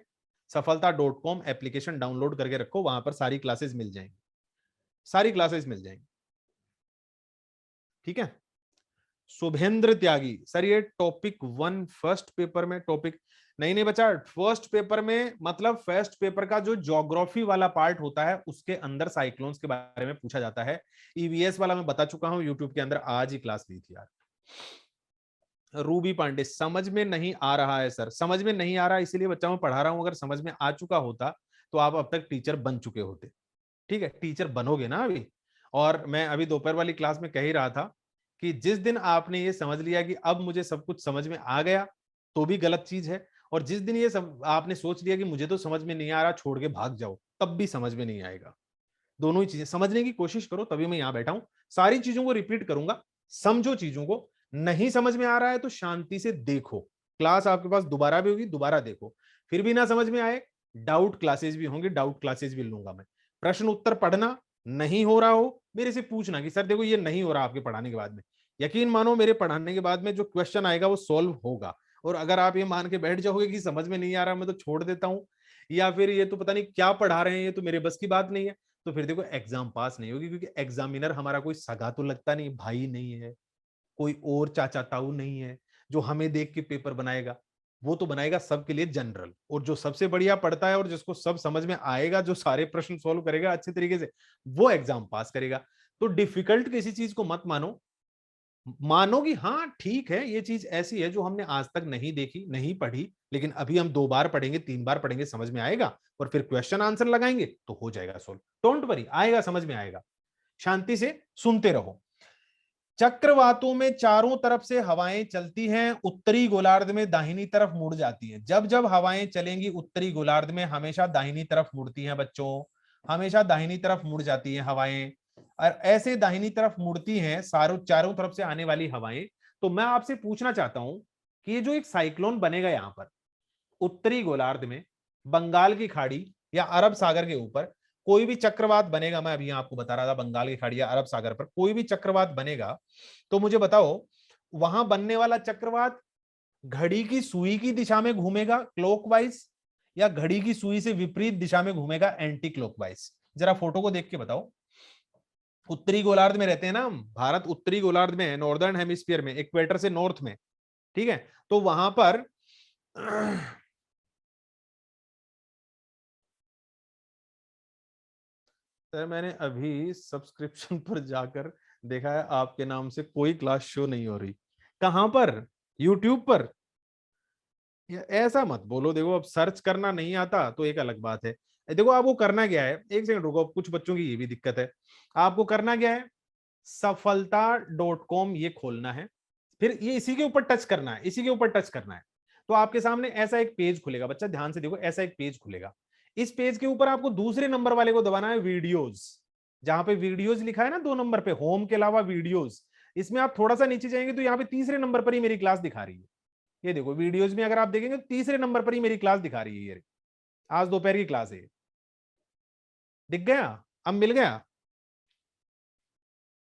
सफलता.com एप्लीकेशन डाउनलोड करके रखो, वहां पर सारी क्लासेस मिल जाएंगी, सारी क्लासेस मिल जाएंगी, ठीक है। शुभेंद्र त्यागी, सर ये टॉपिक 1 फर्स्ट पेपर में टॉपिक नहीं, नहीं बच्चा, फर्स्ट पेपर में मतलब फर्स्ट पेपर का जो ज्योग्राफी वाला पार्ट होता है उसके अंदर साइक्लोन्स के बारे में पूछा जाता है। ईवीएस वाला मैं बता चुका हूं यूट्यूब के अंदर, आज ही क्लास ली थी यार। रूबी पांडे, समझ में नहीं आ रहा है सर, समझ में नहीं आ रहा इसीलिए बच्चा मैं पढ़ा रहा हूं, अगर समझ में आ चुका होता तो आप अब तक टीचर बन चुके होते, ठीक है, टीचर बनोगे ना अभी। और मैं अभी दोपहर वाली क्लास में कह ही रहा था कि जिस दिन आपने ये समझ लिया कि अब मुझे सब कुछ समझ में आ गया तो भी गलत चीज है, और जिस दिन ये सब आपने सोच लिया कि मुझे तो समझ में नहीं आ रहा, छोड़ के भाग जाओ, तब भी समझ में नहीं आएगा। दोनों ही चीजें समझने की कोशिश करो, तभी मैं यहां बैठा हूं, सारी चीजों को रिपीट करूंगा, समझो चीजों को। नहीं समझ में आ रहा है तो शांति से देखो, क्लास आपके पास दोबारा भी होगी, दोबारा देखो। फिर भी ना समझ में आए, डाउट क्लासेस भी होंगी, डाउट क्लासेस भी लूंगा मैं। प्रश्न उत्तर पढ़ना, नहीं हो रहा हो मेरे से पूछना कि सर देखो ये नहीं हो रहा आपके पढ़ाने के बाद में, यकीन मानो मेरे पढ़ाने के बाद में जो क्वेश्चन आएगा वो सॉल्व होगा। और अगर आप ये मान के बैठ जाओगे कि समझ में नहीं आ रहा मैं तो छोड़ देता हूं, या फिर ये तो पता नहीं क्या पढ़ा रहे हैं, ये तो मेरे बस की बात नहीं है, तो फिर देखो एग्जाम पास नहीं होगी, क्योंकि एग्जामिनर हमारा कोई सगा तो लगता नहीं, भाई नहीं है, कोई और चाचा ताऊ नहीं है जो हमें देख के पेपर बनाएगा। वो तो बनाएगा सबके लिए जनरल, और जो सबसे बढ़िया पढ़ता है और जिसको सब समझ में आएगा, जो सारे प्रश्न सॉल्व करेगा अच्छे तरीके से, वो एग्जाम पास करेगा। तो डिफिकल्ट किसी चीज को मत मानो, मानो कि हाँ ठीक है ये चीज ऐसी है जो हमने आज तक नहीं देखी, नहीं पढ़ी, लेकिन अभी हम 2 बार पढ़ेंगे, 3 बार पढ़ेंगे, समझ में आएगा, और फिर क्वेश्चन आंसर लगाएंगे तो हो जाएगा सोल्व। डोंट वरी, आएगा, समझ में आएगा। शांति से सुनते रहो। चक्रवातों में चारों तरफ से हवाएं चलती हैं, उत्तरी गोलार्ध में दाहिनी तरफ मुड़ जाती हैं। जब जब हवाएं चलेंगी उत्तरी गोलार्ध में, हमेशा दाहिनी तरफ मुड़ती हैं बच्चों, हमेशा दाहिनी तरफ मुड़ जाती हैं हवाएं। और ऐसे दाहिनी तरफ मुड़ती हैं सारों चारों तरफ से आने वाली हवाएं। तो मैं आपसे पूछना चाहता हूं कि ये जो एक साइक्लोन बनेगा यहां पर उत्तरी गोलार्ध में, बंगाल की खाड़ी या अरब सागर के ऊपर कोई भी चक्रवात बनेगा, मैं अभी आपको बता रहा था बंगाल की खाड़ी या अरब सागर पर कोई भी चक्रवात बनेगा, तो मुझे बताओ वहां बनने वाला चक्रवात घड़ी की सुई की दिशा में घूमेगा क्लॉकवाइज, या घड़ी की सुई से विपरीत दिशा में घूमेगा एंटी क्लॉकवाइज? जरा फोटो को देख के बताओ। उत्तरी गोलार्ध में रहते हैं ना हम, भारत उत्तरी गोलार्ध में है, नॉर्दर्न हेमिस्फीयर में, इक्वेटर से नॉर्थ में, ठीक है? तो वहां पर सर मैंने अभी सब्सक्रिप्शन पर जाकर देखा है आपके नाम से कोई क्लास शो नहीं हो रही। कहां पर? यूट्यूब पर? ऐसा मत बोलो, देखो अब सर्च करना नहीं आता तो एक अलग बात है। देखो आपको करना क्या है, एक सेकंड रुको, कुछ बच्चों की ये भी दिक्कत है। आपको करना क्या है, सफलता.com ये खोलना है, फिर ये इसी के ऊपर टच करना है, इसी के ऊपर टच करना है। तो आपके सामने ऐसा एक पेज खुलेगा, बच्चा ध्यान से देखो, ऐसा एक पेज खुलेगा। इस पेज के ऊपर आपको दूसरे नंबर वाले को दबाना है, वीडियोस। जहां पे वीडियोस लिखा है ना 2 नंबर पे, होम के अलावा वीडियोस, इसमें आप थोड़ा सा नीचे जाएंगे तो यहाँ पे तीसरे नंबर पर ही मेरी क्लास दिखा रही है। ये देखो वीडियोस में अगर आप देखेंगे तो तीसरे नंबर पर ही मेरी क्लास दिखा रही है, ये आज दोपहर की क्लास है। दिख गया? अब मिल गया?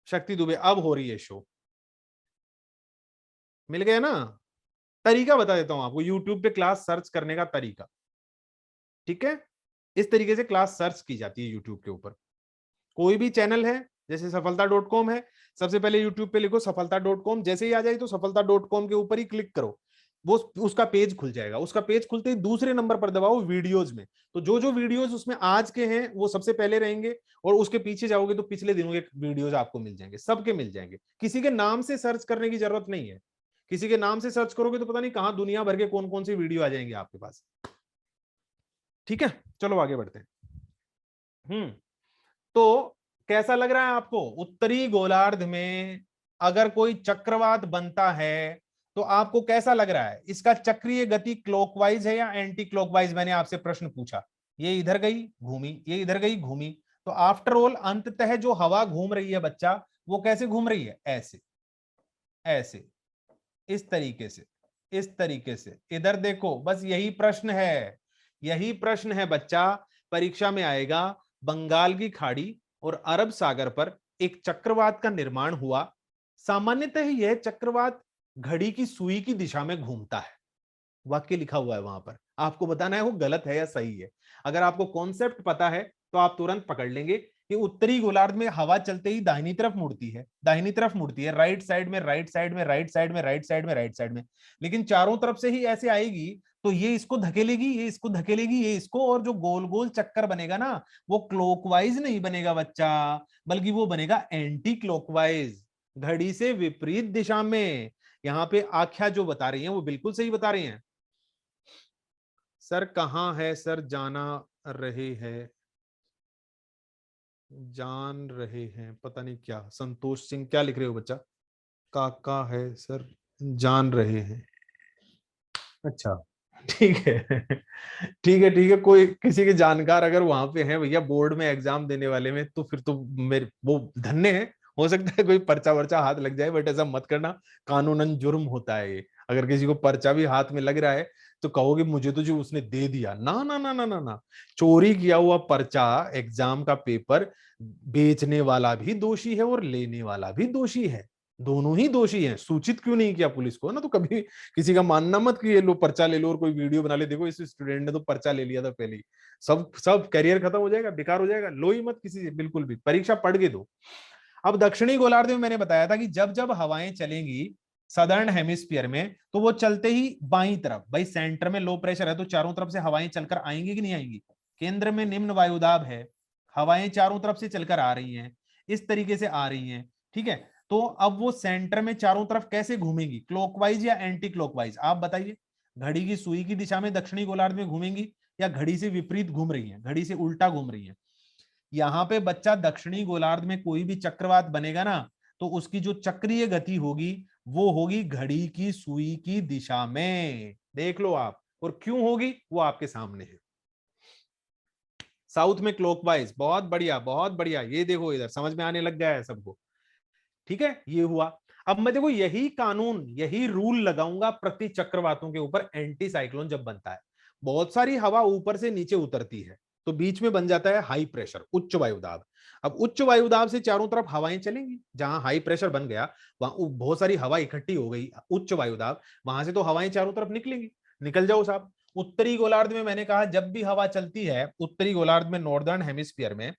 शक्ति दुबे अब हो रही है शो, मिल गया ना? तरीका बता देता हूं आपको, यूट्यूब पे क्लास सर्च करने का तरीका, ठीक है? इस तरीके से क्लास सर्च की जाती है यूट्यूब के ऊपर। कोई भी चैनल है, जैसे सफलता.com है, सबसे पहले यूट्यूब पे लिखो सफलता.com, जैसे ही आ जाए तो सफलता.com के ऊपर ही क्लिक करो, वो उसका पेज खुल जाएगा। उसका पेज खुलते ही दूसरे नंबर पर दबाओ वीडियोज में, तो जो जो वीडियोज उसमें आज के हैं वो सबसे पहले रहेंगे, और उसके पीछे जाओगे तो पिछले दिनों के वीडियोज आपको मिल जाएंगे, सबके मिल जाएंगे। किसी के नाम से सर्च करने की जरूरत नहीं है, किसी के नाम से सर्च करोगे तो पता नहीं कहां दुनिया भर के कौन कौन सी वीडियो आ जाएंगे आपके पास। ठीक है, चलो आगे बढ़ते हैं। तो कैसा लग रहा है आपको, उत्तरी गोलार्ध में अगर कोई चक्रवात बनता है तो आपको कैसा लग रहा है? इसका चक्रीय गति क्लॉकवाइज है या एंटी क्लॉकवाइज? मैंने आपसे प्रश्न पूछा, ये इधर गई घूमी, ये इधर गई घूमी, तो आफ्टर ऑल अंततः जो हवा घूम रही है बच्चा, वो कैसे घूम रही है? ऐसे, ऐसे, इस तरीके से, इस तरीके से। इधर देखो, बस यही प्रश्न है, यही प्रश्न है बच्चा, परीक्षा में आएगा। बंगाल की खाड़ी और अरब सागर पर एक चक्रवात का निर्माण हुआ। सामान्यतः यह चक्रवात घड़ी की सुई की दिशा में घूमता है, वाक्य लिखा हुआ है वहां पर, आपको बताना है वो गलत है या सही है। अगर आपको कॉन्सेप्ट पता है तो आप तुरंत पकड़ लेंगे कि उत्तरी गोलार्ध में हवा चलते ही दाहिनी तरफ मुड़ती है, दाहिनी तरफ मुड़ती है, राइट साइड में, राइट साइड में, राइट साइड में, राइट साइड में, राइट साइड में, लेकिन चारों तरफ से ही ऐसे आएगी तो ये इसको धकेलेगी, ये इसको धकेलेगी, ये इसको, और जो गोल गोल चक्कर बनेगा ना वो क्लॉकवाइज नहीं बनेगा बच्चा, बल्कि वो बनेगा एंटी क्लॉकवाइज, घड़ी से विपरीत दिशा में। यहाँ पे आख्या जो बता रही है वो बिल्कुल सही बता रही हैं। सर कहाँ है सर, जाना रहे हैं, जान रहे हैं, पता नहीं क्या, संतोष सिंह क्या लिख रहे हो बच्चा? काका है सर, जान रहे हैं, अच्छा ठीक है ठीक है ठीक है, कोई किसी के जानकार अगर वहां पे हैं भैया बोर्ड में एग्जाम देने वाले में, तो फिर तो मेरे वो धन्य है। हो सकता है कोई पर्चा वर्चा हाथ लग जाए, बट ऐसा मत करना, कानूनन जुर्म होता है ये। अगर किसी को पर्चा भी हाथ में लग रहा है तो कहोगे मुझे तो जो उसने दे दिया, ना ना ना ना ना ना, चोरी किया हुआ पर्चा, एग्जाम का पेपर बेचने वाला भी दोषी है और लेने वाला भी दोषी है। दोनों ही दोषी हैं, सूचित क्यों नहीं किया पुलिस को ना? तो कभी किसी का मानना मत कि ये लो पर्चा ले लो और कोई वीडियो बना ले, देखो इस स्टूडेंट ने तो पर्चा ले लिया था पहले ही, सब सब करियर खत्म हो जाएगा, बेकार हो जाएगा। लो ही मत किसी से, बिल्कुल भी, परीक्षा पढ़ के दो। अब दक्षिणी गोलार्ध में मैंने बताया था कि जब जब हवाएं चलेंगी सदर्न हेमिस्फीयर में, तो वो चलते ही बाईं तरफ, भाई सेंटर में लो प्रेशर है तो चारों तरफ से हवाएं चलकर आएंगी कि नहीं आएंगी? केंद्र में निम्न वायुदाब है, हवाएं चारों तरफ से चलकर आ रही हैं, इस तरीके से आ रही हैं, ठीक है। तो अब वो सेंटर में चारों तरफ कैसे घूमेंगी, क्लॉकवाइज या एंटी क्लॉकवाइज? आप बताइए। घड़ी की सुई की दिशा में दक्षिणी गोलार्ध में घूमेंगी, या घड़ी से विपरीत घूम रही है, घड़ी से उल्टा घूम रही है? यहां पे बच्चा दक्षिणी गोलार्ध में कोई भी चक्रवात बनेगा ना, तो उसकी जो चक्रीय गति होगी वो होगी घड़ी की सुई की दिशा में, देख लो आप। और क्यों होगी वो आपके सामने है। साउथ में क्लॉकवाइज, बहुत बढ़िया बहुत बढ़िया, ये देखो इधर समझ में आने लग गया है सबको, ठीक है। ये हुआ। अब मैं देखो यही कानून, यही रूल लगाऊंगा प्रति चक्रवातों के ऊपर एंटी साइक्लोन जब बनता है। बहुत सारी हवा ऊपर से नीचे उतरती है, तो बीच में बन जाता है हाई प्रेशर, उच्च वायुदाब। अब उच्च वायुदाब से चारों तरफ हवाएं चलेंगी, जहां हाई प्रेशर बन गया वहां बहुत सारी हवा इकट्ठी हो गई, उच्च वायुदाब, वहां से तो हवाएं चारों तरफ निकलेंगी। निकल जाओ साहब। उत्तरी गोलार्ध में मैंने कहा जब भी हवा चलती है उत्तरी गोलार्ध में, नॉर्दर्न हेमिस्फीयर में,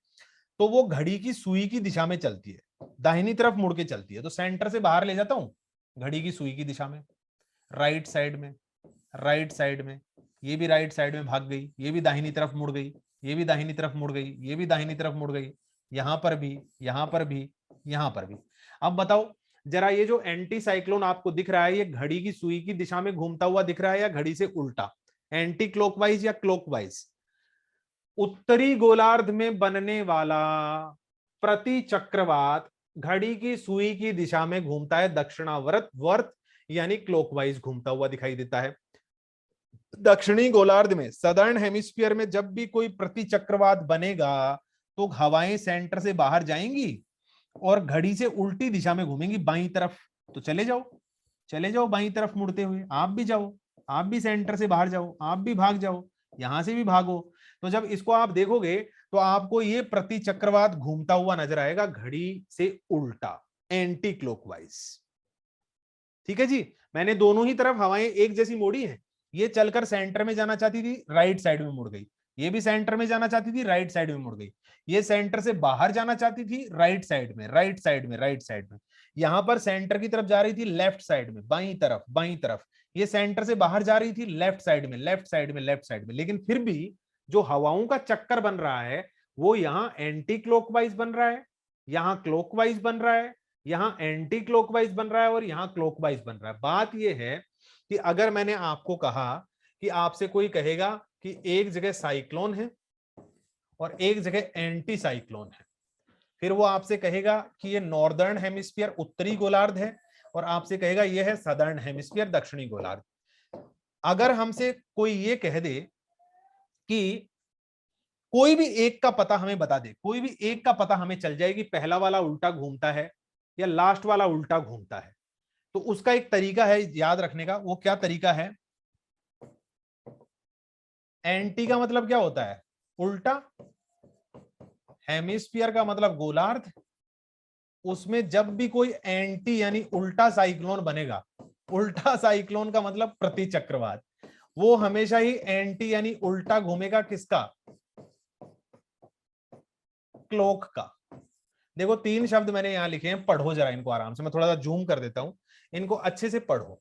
तो वो घड़ी की सुई की दिशा में चलती है, दाहिनी तरफ मुड़ के चलती है। तो सेंटर से बाहर ले जाता हूं घड़ी की सुई की दिशा में, राइट साइड में, राइट साइड में, ये भी राइट साइड में भाग गई, ये भी दाहिनी तरफ मुड़ गई, ये भी दाहिनी तरफ मुड़ गई, ये भी दाहिनी तरफ मुड़ गई, यहां पर भी, यहां पर भी, यहां पर भी। अब बताओ जरा, ये जो एंटी साइक्लोन आपको दिख रहा है, ये घड़ी की सुई की दिशा में घूमता हुआ दिख रहा है या घड़ी से उल्टा, एंटी क्लॉकवाइज या क्लॉकवाइज? उत्तरी गोलार्ध में बनने वाला प्रति चक्रवात घड़ी की सुई की दिशा में घूमता है, दक्षिणावर्त वर्त, यानी क्लॉकवाइज घूमता हुआ दिखाई देता है। दक्षिणी गोलार्ध में, सदर्न हेमिस्फीयर में जब भी कोई प्रति चक्रवात बनेगा तो हवाएं सेंटर से बाहर जाएंगी और घड़ी से उल्टी दिशा में घूमेंगी, बाईं तरफ। तो चले जाओ, चले जाओ बाईं तरफ मुड़ते हुए, आप भी जाओ, आप भी सेंटर से बाहर जाओ, आप भी भाग जाओ, यहां से भी भागो। तो जब इसको आप देखोगे तो आपको ये प्रति चक्रवात घूमता हुआ नजर आएगा घड़ी से उल्टा, एंटी क्लॉकवाइज, ठीक है जी। मैंने दोनों ही तरफ हवाएं एक जैसी मोड़ी हैं। ये चलकर सेंटर में जाना चाहती थी, राइट साइड में मुड़ गई। ये भी सेंटर में जाना चाहती थी, राइट साइड में मुड़ गई। ये सेंटर से बाहर जाना चाहती थी, राइट साइड में, राइट साइड में, राइट साइड में। यहां पर सेंटर की तरफ जा रही थी, लेफ्ट साइड में, बाईं तरफ, बाईं तरफ। ये सेंटर से बाहर जा रही थी, लेफ्ट साइड में, लेफ्ट साइड में, लेफ्ट साइड में। लेकिन फिर भी जो हवाओं का चक्कर बन रहा है वो यहां एंटी क्लॉकवाइज बन रहा है, यहां क्लॉकवाइज बन रहा है, यहां एंटी क्लॉकवाइज बन रहा है और यहां क्लॉकवाइज बन रहा है। बात यह है कि अगर मैंने आपको कहा कि आपसे कोई कहेगा कि एक जगह साइक्लोन है और एक जगह एंटी साइक्लोन है, फिर वो आपसे कहेगा कि ये नॉर्दर्न हेमिस्फीयर उत्तरी गोलार्ध है और आपसे कहेगा ये है सदर्न हेमिस्फीयर दक्षिणी गोलार्ध। अगर हमसे कोई ये कह दे कि कोई भी एक का पता हमें बता दे, कोई भी एक का पता हमें चल जाए कि पहला वाला उल्टा घूमता है या लास्ट वाला उल्टा घूमता है, तो उसका एक तरीका है याद रखने का। वो क्या तरीका है? एंटी का मतलब क्या होता है? उल्टा। हेमिस्फीयर का मतलब गोलार्ध। उसमें जब भी कोई एंटी यानी उल्टा साइक्लोन बनेगा, उल्टा साइक्लोन का मतलब प्रति चक्रवात, वो हमेशा ही एंटी यानी उल्टा घूमेगा किसका? क्लोक का। देखो तीन शब्द मैंने यहां लिखे हैं, पढ़ो जरा इनको आराम से, मैं थोड़ा सा जूम कर देता हूं, इनको अच्छे से पढ़ो।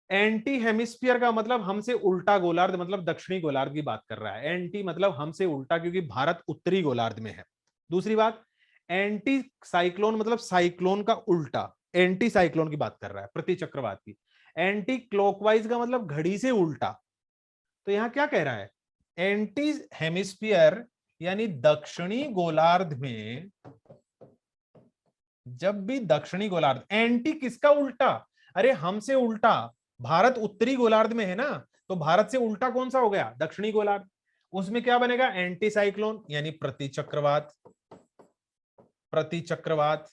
एंटी हेमिस्फीयर का मतलब हमसे उल्टा गोलार्ध, मतलब दक्षिणी गोलार्ध की बात कर रहा है। एंटी मतलब हमसे उल्टा, क्योंकि भारत उत्तरी गोलार्ध में है। दूसरी बात, एंटी साइक्लोन मतलब साइक्लोन का उल्टा, एंटी साइक्लोन की बात कर रहा है, प्रति चक्रवात की। एंटी क्लॉकवाइज का मतलब घड़ी से उल्टा। तो यहां क्या कह रहा है? एंटी हेमिस्फीयर यानी दक्षिणी गोलार्ध में जब भी दक्षिणी गोलार्ध, एंटी किसका उल्टा? अरे हमसे उल्टा, भारत उत्तरी गोलार्ध में है ना, तो भारत से उल्टा कौन सा हो गया? दक्षिणी गोलार्ध। उसमें क्या बनेगा? एंटी साइक्लोन यानी प्रति चक्रवात, प्रति चक्रवात।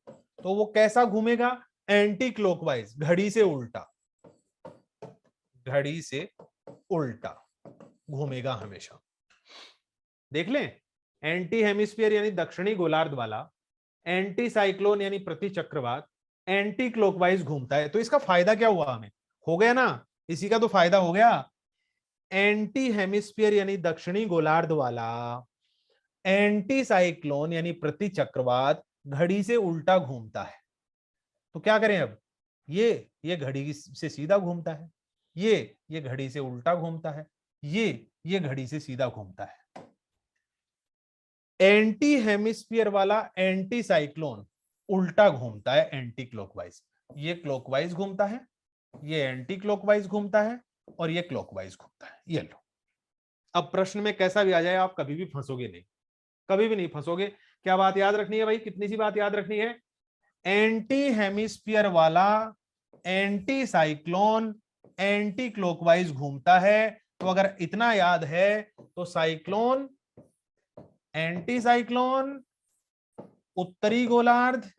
तो वो कैसा घूमेगा? एंटी क्लॉकवाइज, घड़ी से उल्टा, घड़ी से उल्टा घूमेगा हमेशा। देख लें, एंटी हेमिस्फीयर यानी दक्षिणी गोलार्ध वाला एंटी साइक्लोन यानी प्रति चक्रवात एंटी क्लॉकवाइज घूमता है। तो इसका फायदा क्या हुआ हमें, हो गया ना, इसी का तो फायदा हो गया। एंटी हेमिस्फीयर यानी दक्षिणी गोलार्ध वाला एंटी साइक्लोन यानी प्रति चक्रवात घड़ी से उल्टा घूमता है। तो क्या करें अब, ये घड़ी से सीधा घूमता है, ये घड़ी से उल्टा घूमता है, ये घड़ी से सीधा घूमता है। एंटी हेमिस्फीयर वाला एंटी साइक्लोन उल्टा घूमता है एंटी क्लॉकवाइज। ये क्लॉकवाइज घूमता है, ये एंटी क्लॉकवाइज घूमता है, और ये क्लॉकवाइज घूमता है। ये लो, अब प्रश्न में कैसा भी आ जाए आप कभी भी फंसोगे नहीं, कभी भी नहीं फंसोगे। क्या बात याद रखनी है भाई, कितनी सी बात याद रखनी है, एंटी हेमिस्फीयर वाला एंटी साइक्लोन एंटी क्लॉकवाइज घूमता है। तो अगर इतना याद है तो साइक्लोन, एंटी साइक्लोन, उत्तरी गोलार्ध,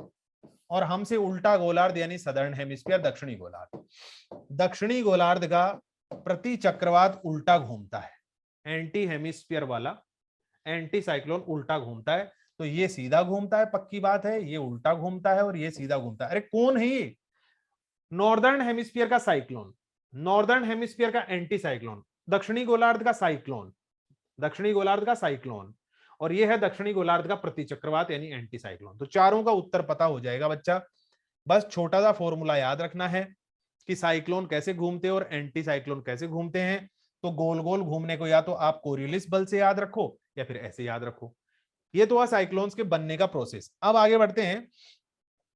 और हमसे उल्टा गोलार्ध यानी सदर्न हेमिस्फीयर दक्षिणी गोलार्ध। दक्षिणी गोलार्ध का प्रति चक्रवात उल्टा घूमता है, एंटी हेमिस्फीयर वाला एंटी साइक्लोन उल्टा घूमता है। तो ये सीधा घूमता है, पक्की बात है, ये उल्टा घूमता है और ये सीधा घूमता है। अरे कौन है ये, नॉर्दर्न हेमिस्फीयर का साइक्लोन, नॉर्दर्न हेमिस्फीयर का एंटी साइक्लोन, दक्षिणी गोलार्ध का साइक्लोन, दक्षिणी गोलार्ध का साइक्लोन, और ये है दक्षिणी गोलार्ध का प्रतिचक्रवात यानी एंटी साइक्लोन। तो चारों का उत्तर पता हो जाएगा बच्चा। बस छोटा सा फॉर्मूला याद रखना है कि साइक्लोन कैसे घूमते हैं और एंटी साइक्लोन कैसे घूमते हैं। तो गोल गोल घूमने को या तो आप कोरियोलिस बल से याद रखो या फिर ऐसे याद रखो। ये तो साइक्लोन्स के बनने का प्रोसेस। अब आगे बढ़ते हैं,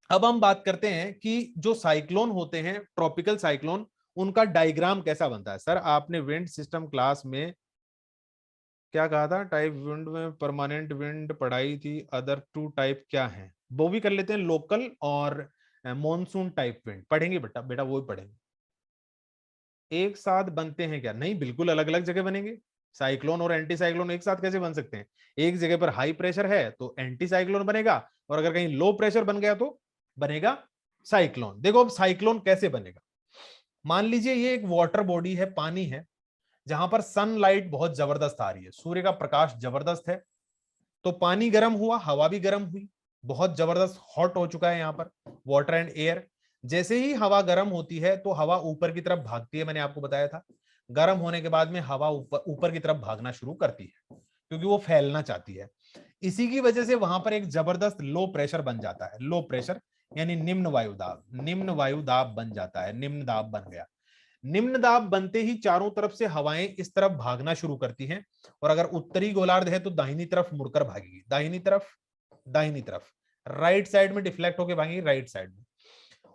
अब हम बात करते हैं कि जो साइक्लोन होते हैं ट्रॉपिकल साइक्लोन, उनका डायग्राम कैसा बनता है। सर आपने विंड सिस्टम क्लास में क्या कहा था, टाइप विंड में परमानेंट विंड पढ़ाई थी, अदर टू टाइप क्या है, वो भी कर लेते हैं, लोकल और मॉनसून टाइप विंड पढ़ेंगे बेटा, बेटा वो भी पढ़ेंगे। एक साथ बनते हैं क्या, नहीं, बिल्कुल अलग अलग जगह बनेंगे। साइक्लोन और एंटी साइक्लोन एक साथ कैसे बन सकते हैं, एक जगह पर हाई प्रेशर है तो एंटी साइक्लोन बनेगा, और अगर कहीं लो प्रेशर बन गया तो बनेगा साइक्लोन। देखो अब साइक्लोन कैसे बनेगा, मान लीजिए ये एक वाटर बॉडी है, पानी है, जहां पर सनलाइट बहुत जबरदस्त आ रही है, सूर्य का प्रकाश जबरदस्त है, तो पानी गर्म हुआ, हवा भी गर्म हुई, बहुत जबरदस्त हॉट हो चुका है यहाँ पर वाटर एंड एयर। जैसे ही हवा गर्म होती है तो हवा ऊपर की तरफ भागती है, मैंने आपको बताया था, गर्म होने के बाद में हवा ऊपर ऊपर की तरफ भागना शुरू करती है क्योंकि वो फैलना चाहती है। इसी की वजह से वहां पर एक जबरदस्त लो प्रेशर बन जाता है, लो प्रेशर यानी निम्न वायुदाब, निम्न वायुदाब बन जाता है, निम्न दाब बन गया। निम्न दाब बनते ही चारों तरफ से हवाएं इस तरफ भागना शुरू करती हैं, और अगर उत्तरी गोलार्ध है तो दाहिनी तरफ मुड़कर भागेगी, दाहिनी तरफ, दाहिनी तरफ, राइट साइड में डिफ्लेक्ट होकर भागेगी, राइट साइड में।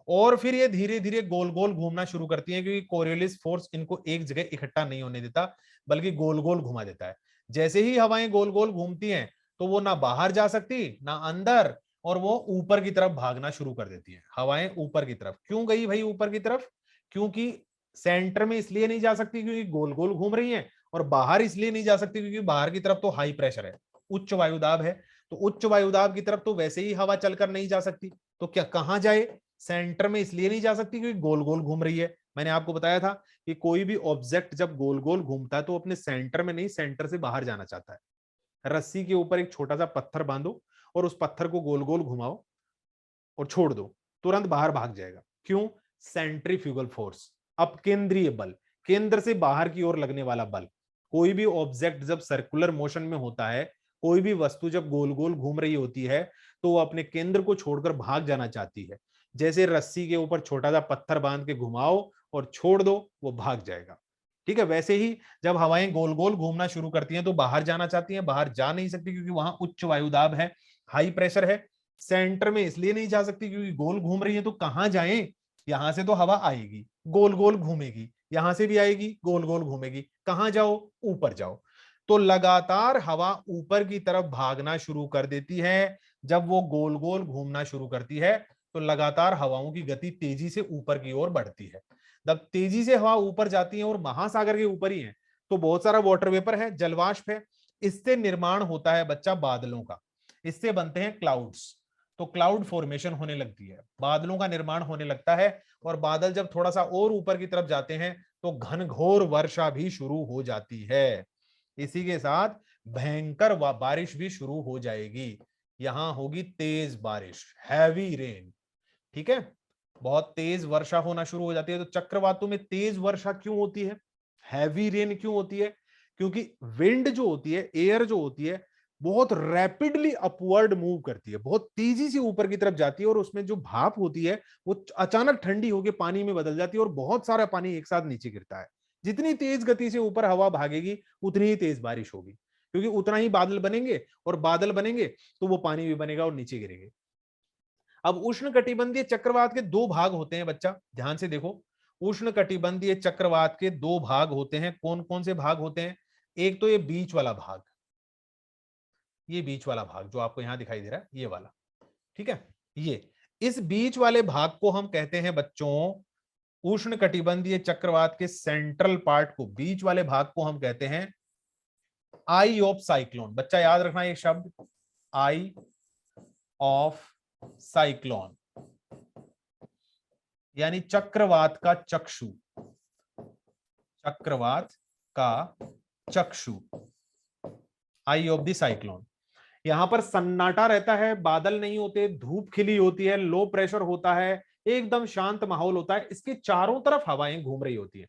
और फिर ये धीरे धीरे गोल गोल घूमना शुरू करती है क्योंकि कोरियोलिस फोर्स इनको एक जगह इकट्ठा नहीं होने देता बल्कि गोल गोल घुमा देता है। जैसे ही हवाएं गोल गोल घूमती हैं तो वो ना बाहर जा सकती ना अंदर, और वो ऊपर की तरफ भागना शुरू कर देती है। हवाएं ऊपर की तरफ क्यों गई भाई, ऊपर की तरफ क्योंकि सेंटर में इसलिए नहीं जा सकती क्योंकि गोल गोल घूम रही हैं, और बाहर इसलिए नहीं जा सकती क्योंकि बाहर की तरफ तो हाई प्रेशर है, उच्च वायुदाब है, तो उच्च वायुदाब की तरफ तो वैसे ही हवा चलकर नहीं जा सकती, तो क्या कहां जाए, सेंटर में इसलिए नहीं जा सकती क्योंकि गोल गोल घूम रही है। मैंने आपको बताया था कि कोई भी ऑब्जेक्ट जब गोल गोल घूमता है तो अपने सेंटर में नहीं, सेंटर से बाहर जाना चाहता है। रस्सी के ऊपर एक छोटा सा पत्थर बांधो और उस पत्थर को गोल गोल घुमाओ और छोड़ दो, तुरंत बाहर भाग जाएगा। क्यों, सेंट्रीफ्यूगल फोर्स, अपकेंद्रीय बल, केंद्र से बाहर की ओर लगने वाला बल। कोई भी ऑब्जेक्ट जब सर्कुलर मोशन में होता है, कोई भी वस्तु जब गोल गोल घूम रही होती है तो वो अपने केंद्र को छोड़कर भाग जाना चाहती है। जैसे रस्सी के ऊपर छोटा सा पत्थर बांध के घुमाओ और छोड़ दो, वो भाग जाएगा। ठीक है, वैसे ही जब हवाएं गोल गोल घूमना शुरू करती हैं तो बाहर जाना चाहती हैं, बाहर जा नहीं सकती क्योंकि वहां उच्च वायुदाब है, हाई प्रेशर है। सेंटर में इसलिए नहीं जा सकती क्योंकि गोल घूम रही है, तो कहां जाएं, यहां से तो हवा आएगी, गोल गोल घूमेगी, यहां से भी आएगी, गोल गोल घूमेगी, कहां जाओ, ऊपर जाओ। तो लगातार हवा ऊपर की तरफ भागना शुरू कर देती है। जब वो गोल गोल घूमना शुरू करती है तो लगातार हवाओं की गति तेजी से ऊपर की ओर बढ़ती है। जब तेजी से हवा ऊपर जाती है और महासागर के ऊपर ही है तो बहुत सारा वाटर वेपर है, जलवाष्प है, इससे निर्माण होता है बच्चा बादलों का, इससे बनते हैं क्लाउड्स। तो क्लाउड फॉर्मेशन होने लगती है, बादलों का निर्माण होने लगता है, और बादल जब थोड़ा सा और ऊपर की तरफ जाते हैं तो घनघोर वर्षा भी शुरू हो जाती है। इसी के साथ भयंकर बारिश भी शुरू हो जाएगी। यहां होगी तेज बारिश, हैवी रेन। ठीक है, बहुत तेज वर्षा होना शुरू हो जाती है। तो चक्रवातों में तेज वर्षा क्यों होती है, हैवी रेन क्यों होती है? क्योंकि विंड जो होती है, एयर जो होती है, बहुत रैपिडली अपवर्ड मूव करती है, बहुत तेजी से ऊपर की तरफ जाती है, और उसमें जो भाप होती है वो अचानक ठंडी होकर पानी में बदल जाती है, और बहुत सारा पानी एक साथ नीचे गिरता है। जितनी तेज गति से ऊपर हवा भागेगी उतनी ही तेज बारिश होगी, क्योंकि उतना ही बादल बनेंगे, और बादल बनेंगे तो वो पानी भी बनेगा और नीचे गिरेंगे। अब उष्ण कटिबंधीय चक्रवात के दो भाग होते हैं बच्चा, ध्यान से देखो। उष्ण कटिबंधीय चक्रवात के दो भाग होते हैं। कौन कौन से भाग होते हैं? एक तो ये बीच वाला भाग, ये बीच वाला भाग जो आपको यहां दिखाई दे रहा है, ये वाला। ठीक है, ये इस बीच वाले भाग को हम कहते हैं बच्चों, उष्ण कटिबंधीय चक्रवात के सेंट्रल पार्ट को, बीच वाले भाग को हम कहते हैं आई ऑफ साइक्लोन। बच्चा याद रखना ये शब्द, आई ऑफ साइक्लोन, यानी चक्रवात का चक्षु, चक्रवात का चक्षु, आई ऑफ द साइक्लोन। यहां पर सन्नाटा रहता है, बादल नहीं होते, धूप खिली होती है, लो प्रेशर होता है, एकदम शांत माहौल होता है, इसके चारों तरफ हवाएं घूम रही होती है।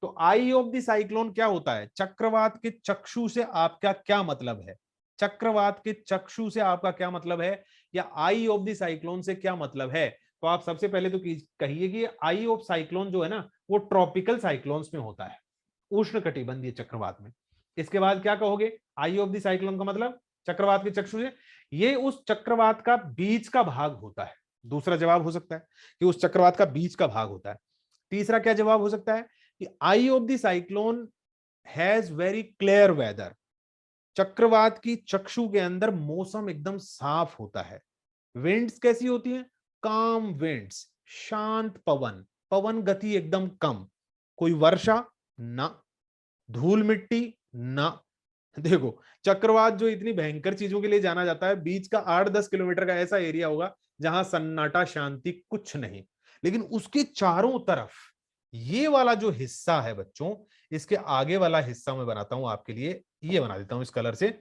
तो आई ऑफ द साइक्लोन क्या होता है? चक्रवात के चक्षु से आपका क्या मतलब है? चक्रवात के चक्षु से आपका क्या मतलब है, या आई ऑफ द साइक्लोन से क्या मतलब है? तो आप सबसे पहले तो कहिए कि आई ऑफ साइक्लोन जो है ना, वो ट्रॉपिकल साइक्लोन्स में होता है, उष्ण कटिबंधीय चक्रवात में। इसके बाद क्या कहोगे? आई ऑफ द साइक्लोन का मतलब चक्रवात के चक्षु से, ये उस चक्रवात का बीच का भाग होता है। दूसरा जवाब हो सकता है कि उस चक्रवात का बीच का भाग होता है। तीसरा क्या जवाब हो सकता है कि eye of the cyclone has very clear weather. चक्रवात की चक्षु के अंदर मौसम एकदम साफ होता है। विंड्स कैसी होती हैं? काम विंड्स, शांत पवन, पवन गति एकदम कम, कोई वर्षा ना, धूल मिट्टी ना। देखो, चक्रवात जो इतनी भयंकर चीजों के लिए जाना जाता है, बीच का 8-10 किलोमीटर का ऐसा एरिया होगा जहां सन्नाटा, शांति, कुछ नहीं। लेकिन उसके चारों तरफ ये वाला जो हिस्सा है बच्चों, इसके आगे वाला हिस्सा मैं बनाता हूं आपके लिए, ये बना देता हूं इस कलर से।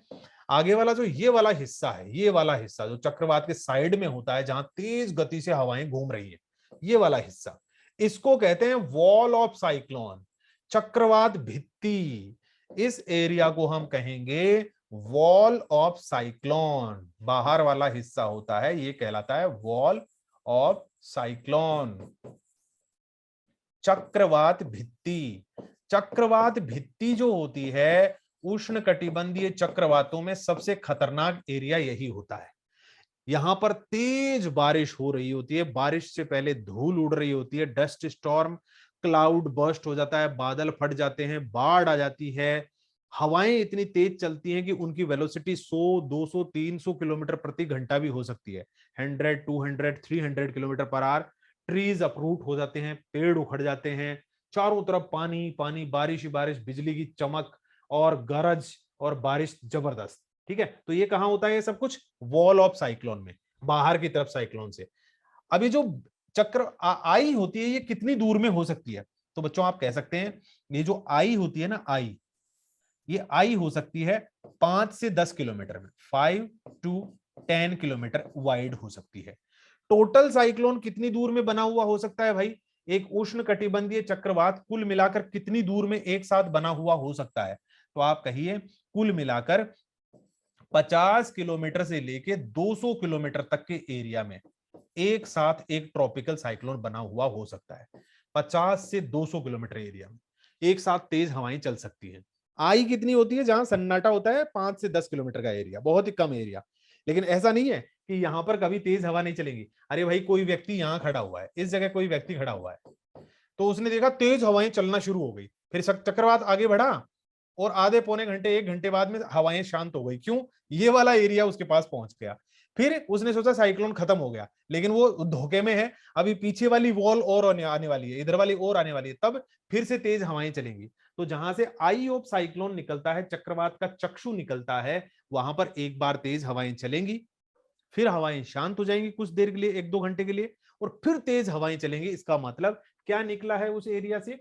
आगे वाला जो ये वाला हिस्सा है, ये वाला हिस्सा जो चक्रवात के साइड में होता है, जहां तेज गति से हवाएं घूम रही है, ये वाला हिस्सा, इसको कहते हैं वॉल ऑफ साइक्लोन, चक्रवात भित्ति। इस एरिया को हम कहेंगे वॉल ऑफ साइक्लोन। बाहर वाला हिस्सा होता है, ये कहलाता है वॉल ऑफ साइक्लोन, चक्रवात भित्ति। चक्रवात भित्ति जो होती है, उष्ण कटिबंधीय चक्रवातों में सबसे खतरनाक एरिया यही होता है। यहां पर तेज बारिश हो रही होती है, बारिश से पहले धूल उड़ रही होती है, डस्ट स्टॉर्म, क्लाउड बर्स्ट हो जाता है, बादल फट जाते हैं, बाढ़ आ जाती है, हवाएं इतनी तेज चलती हैं कि उनकी वेलोसिटी 100, 200, 300 किलोमीटर प्रति घंटा भी हो सकती है, 100, 200, 300 kilometre per hour. Trees uproot हो जाते हैं, पेड़ उखड़ जाते हैं, चारों तरफ पानी पानी, बारिश ही बारिश, बिजली की चमक और गरज, और बारिश जबरदस्त। ठीक है, तो ये कहां होता है ये सब कुछ? वॉल ऑफ साइक्लोन में, बाहर की तरफ साइक्लोन से। अब ये जो चक्र आई होती है, ये कितनी दूर में हो सकती है? तो बच्चों आप कह सकते हैं, ये जो आई होती है ना, आई, ये आई हो सकती है 5 से 10 किलोमीटर में, 5 to 10 किलोमीटर वाइड हो सकती है। टोटल साइक्लोन कितनी दूर में बना हुआ हो सकता है भाई? एक उष्ण कटिबंधीय चक्रवात कुल मिलाकर कितनी दूर में एक साथ बना हुआ हो सकता है? तो आप कहिए कुल मिलाकर 50 किलोमीटर से लेके 200 किलोमीटर तक के एरिया में एक साथ एक ट्रॉपिकल साइक्लोन बना हुआ हो सकता है। 50 से 200 किलोमीटर एरिया में एक साथ तेज हवाएं चल सकती हैं। आई कितनी होती है? जहां सन्नाटा होता है 5 से 10 किलोमीटर का एरिया, बहुत ही कम एरिया। लेकिन ऐसा नहीं है कि यहां पर कभी तेज हवा नहीं चलेगी। अरे भाई, कोई व्यक्ति यहां खड़ा हुआ है, इस जगह कोई व्यक्ति खड़ा हुआ है, तो उसने देखा तेज हवाएं चलना शुरू हो गई, फिर चक्रवात आगे बढ़ा, और आधे पौने घंटे, 1 घंटे बाद में हवाएं शांत हो गई। क्यों? ये वाला एरिया उसके पास पहुंच गया। फिर उसने सोचा साइक्लोन खत्म हो गया, लेकिन वो धोखे में है, अभी पीछे वाली वॉल और आने वाली है, इधर वाली और आने वाली है, तब फिर से तेज हवाएं चलेंगी। तो जहां से आई ऑफ साइक्लोन निकलता है, चक्रवात का चक्षु निकलता है, वहां पर एक बार तेज हवाएं चलेंगी, फिर हवाएं शांत हो जाएंगी कुछ देर के लिए, 1-2 घंटे के लिए, और फिर तेज हवाएं चलेंगी। इसका मतलब क्या निकला है उस एरिया से?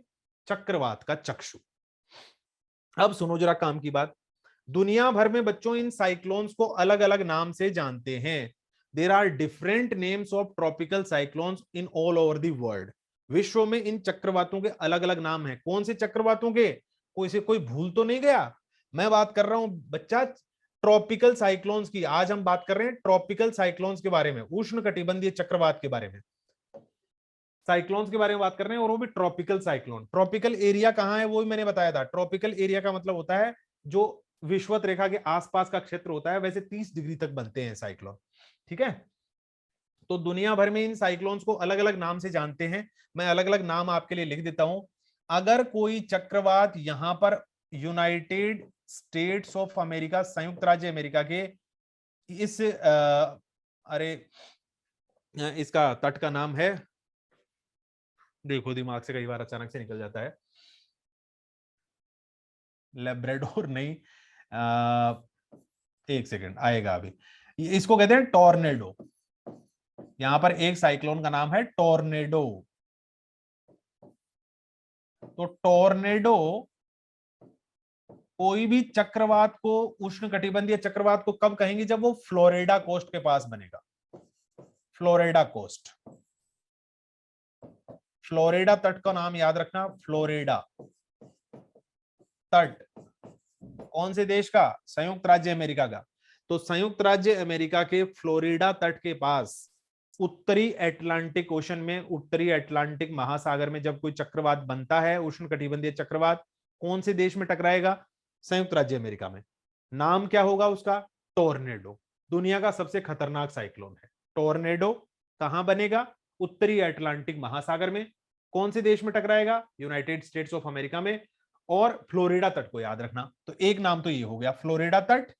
चक्रवात का चक्षु। अब सुनो जरा काम की बात। दुनिया भर में बच्चों इन साइक्लोन्स को अलग अलग नाम से जानते हैं। There are different names of tropical cyclones in all over the world. विश्व में इन चक्रवातों के अलग अलग नाम हैं। कौन से चक्रवातों के? कोई से कोई भूल तो नहीं गया? मैं बात कर रहा हूं बच्चा ट्रॉपिकल साइक्लोन्स की। आज हम बात कर रहे हैं ट्रॉपिकल साइक्लोन्स के बारे में, उष्ण कटिबंधीय चक्रवात के बारे में, साइक्लोन्स के बारे में बात कर रहे हैं, और वो भी ट्रॉपिकल साइक्लोन। ट्रॉपिकल एरिया कहां है वो भी मैंने बताया था। ट्रॉपिकल एरिया का मतलब होता है जो विषुवत रेखा के आसपास का क्षेत्र होता है। वैसे 30 डिग्री तक बनते हैं साइक्लोन, ठीक है। तो दुनिया भर में इन साइक्लोन्स को अलग अलग नाम से जानते हैं। मैं अलग अलग नाम आपके लिए लिख देता हूं। अगर कोई चक्रवात यहां पर यूनाइटेड स्टेट्स ऑफ अमेरिका, संयुक्त राज्य अमेरिका के इस अरे इसका तट का नाम है, देखो दिमाग से कई बार अचानक से निकल जाता है, लेब्राडोर नहीं, एक सेकंड आएगा अभी। इसको कहते हैं टॉर्नेडो। यहां पर एक साइक्लोन का नाम है टॉर्नेडो। तो टॉर्नेडो कोई भी चक्रवात को, उष्ण कटिबंधीय चक्रवात को कब कहेंगे? जब वो फ्लोरिडा कोस्ट के पास बनेगा। फ्लोरिडा कोस्ट, फ्लोरिडा तट का नाम याद रखना, फ्लोरिडा तट। कौन से देश का? संयुक्त राज्य अमेरिका का। तो संयुक्त राज्य अमेरिका के फ्लोरिडा तट के पास उत्तरी अटलांटिक ओशन में, उत्तरी अटलांटिक महासागर में जब कोई चक्रवात बनता है, उष्ण कटिबंधीय चक्रवात, कौन से देश में टकराएगा? संयुक्त राज्य अमेरिका में। नाम क्या होगा उसका? टॉर्नेडो। दुनिया का सबसे खतरनाक साइक्लोन है टॉर्नेडो। कहां बनेगा? उत्तरी अटलांटिक महासागर में। कौन से देश में टकराएगा? यूनाइटेड स्टेट्स ऑफ अमेरिका में। और फ्लोरिडा तट को याद रखना। तो एक नाम तो ये हो गया, फ्लोरिडा तट,